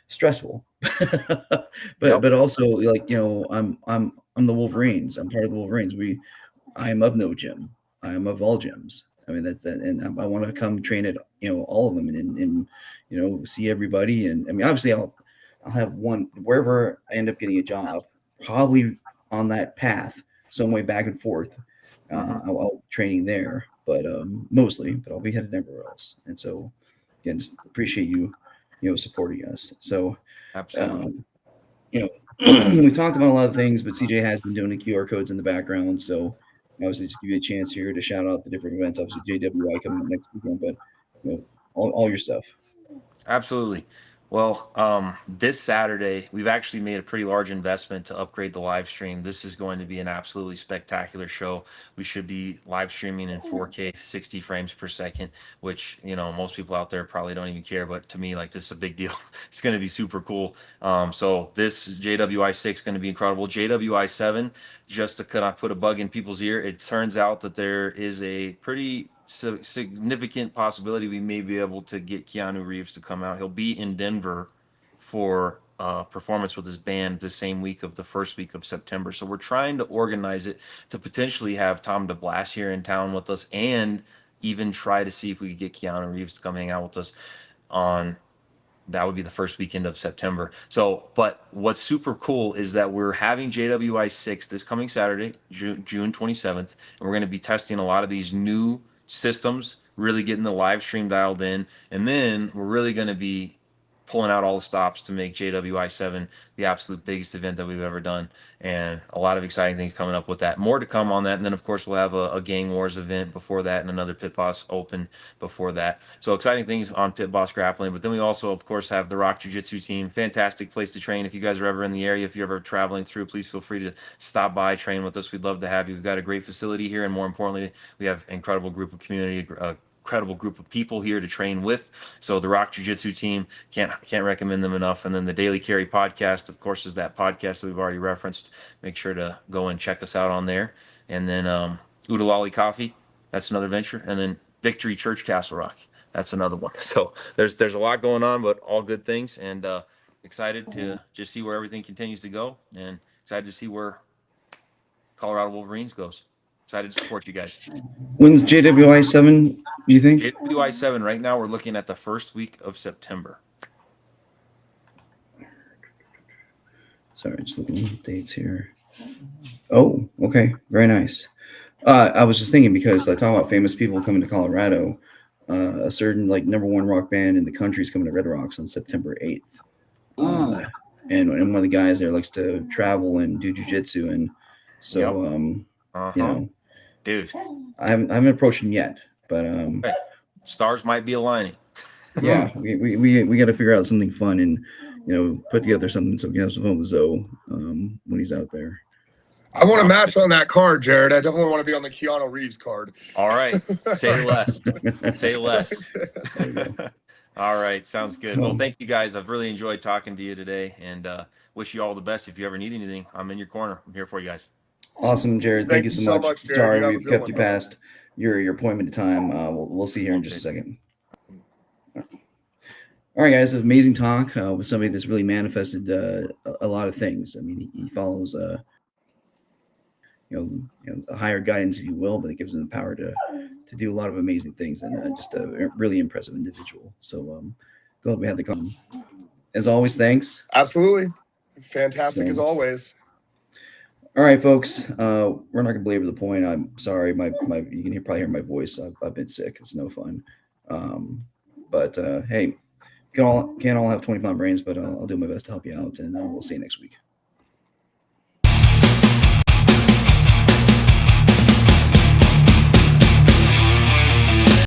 stressful, but also I'm the Wolverines. I'm part of the Wolverines. I am of no gym. I am of all gyms. I mean and I want to come train at all of them and see everybody. And I mean, obviously I'll have one wherever I end up getting a job, probably on that path, some way back and forth. I'll be training there, but mostly, but I'll be headed everywhere else. And so, again, just appreciate you, supporting us. So, Absolutely. you know, we talked about a lot of things, but CJ has been doing the QR codes in the background. So, obviously, just give you a chance here to shout out the different events. Obviously, JWI coming up next weekend, but all your stuff. Absolutely. Well, this Saturday, we've actually made a pretty large investment to upgrade the live stream. This is going to be an absolutely spectacular show. We should be live streaming in 4K, 60 frames per second, which, most people out there probably don't even care. But to me, like, this is a big deal. It's going to be super cool. So this JWI 6 is going to be incredible. JWI 7, just to kind of put a bug in people's ear, it turns out that there is a pretty significant possibility we may be able to get Keanu Reeves to come out. He'll be in Denver for performance with his band the same week of the first week of September. So we're trying to organize it to potentially have Tom DeBlass here in town with us, and even try to see if we could get Keanu Reeves to come hang out with us on that would be the first weekend of September. So, but what's super cool is that we're having JWI 6 this coming Saturday, June 27th, and we're going to be testing a lot of these new systems, really getting the live stream dialed in, and then we're really going to be pulling out all the stops to make JWI 7 the absolute biggest event that we've ever done, and a lot of exciting things coming up with that. More to come on that, and then of course we'll have a Gang Wars event before that, and another Pit Boss Open before that. So exciting things on Pit Boss Grappling. But then we also, of course, have the Rock Jiu-Jitsu team. Fantastic place to train. If you guys are ever in the area, if you're ever traveling through, please feel free to stop by, train with us. We'd love to have you. We've got a great facility here, and more importantly, we have an incredible group of community, incredible group of people here to train with. So the Rock Jiu-Jitsu team, can't recommend them enough. And then the Daily Carry podcast, of course, is that podcast that we've already referenced. Make sure to go and check us out on there. And then Udalali Coffee, that's another venture. And then Victory Church Castle Rock, that's another one. So there's a lot going on, but all good things. And excited to just see where everything continues to go, and excited to see where Colorado Wolverines goes. Excited to support you guys. When's JWI 7, you think? JWI 7, right now we're looking at the first week of September. Sorry, just looking at dates here. Oh, okay. Very nice. I was just thinking, because I talk about famous people coming to Colorado. A certain #1 rock band in the country is coming to Red Rocks on September 8th. And one of the guys there likes to travel and do jiu-jitsu, and so dude, I haven't approached him yet, but stars might be aligning. Yeah, we got to figure out something fun and put together something so we can have some fun with Zoe when he's out there. I want to match on that card, Jared. I definitely want to be on the Keanu Reeves card. All right. Say less. Say less. All right. Sounds good. Well, thank you guys. I've really enjoyed talking to you today, and wish you all the best. If you ever need anything, I'm in your corner. I'm here for you guys. Awesome, Jared. Thank you so much. Jared. Sorry we've kept you past your appointment time. We'll see you here in just a second. All right, guys. Amazing talk with somebody that's really manifested a lot of things. I mean, he follows a higher guidance, if you will, but it gives him the power to do a lot of amazing things, and just a really impressive individual. So glad we had the call. As always, thanks. Absolutely. Fantastic as always. All right, folks. We're not gonna belabor the point. I'm sorry. My you can probably hear my voice. I've been sick. It's no fun. But hey, can't all have 20-pound brains, but I'll do my best to help you out, and we'll see you next week.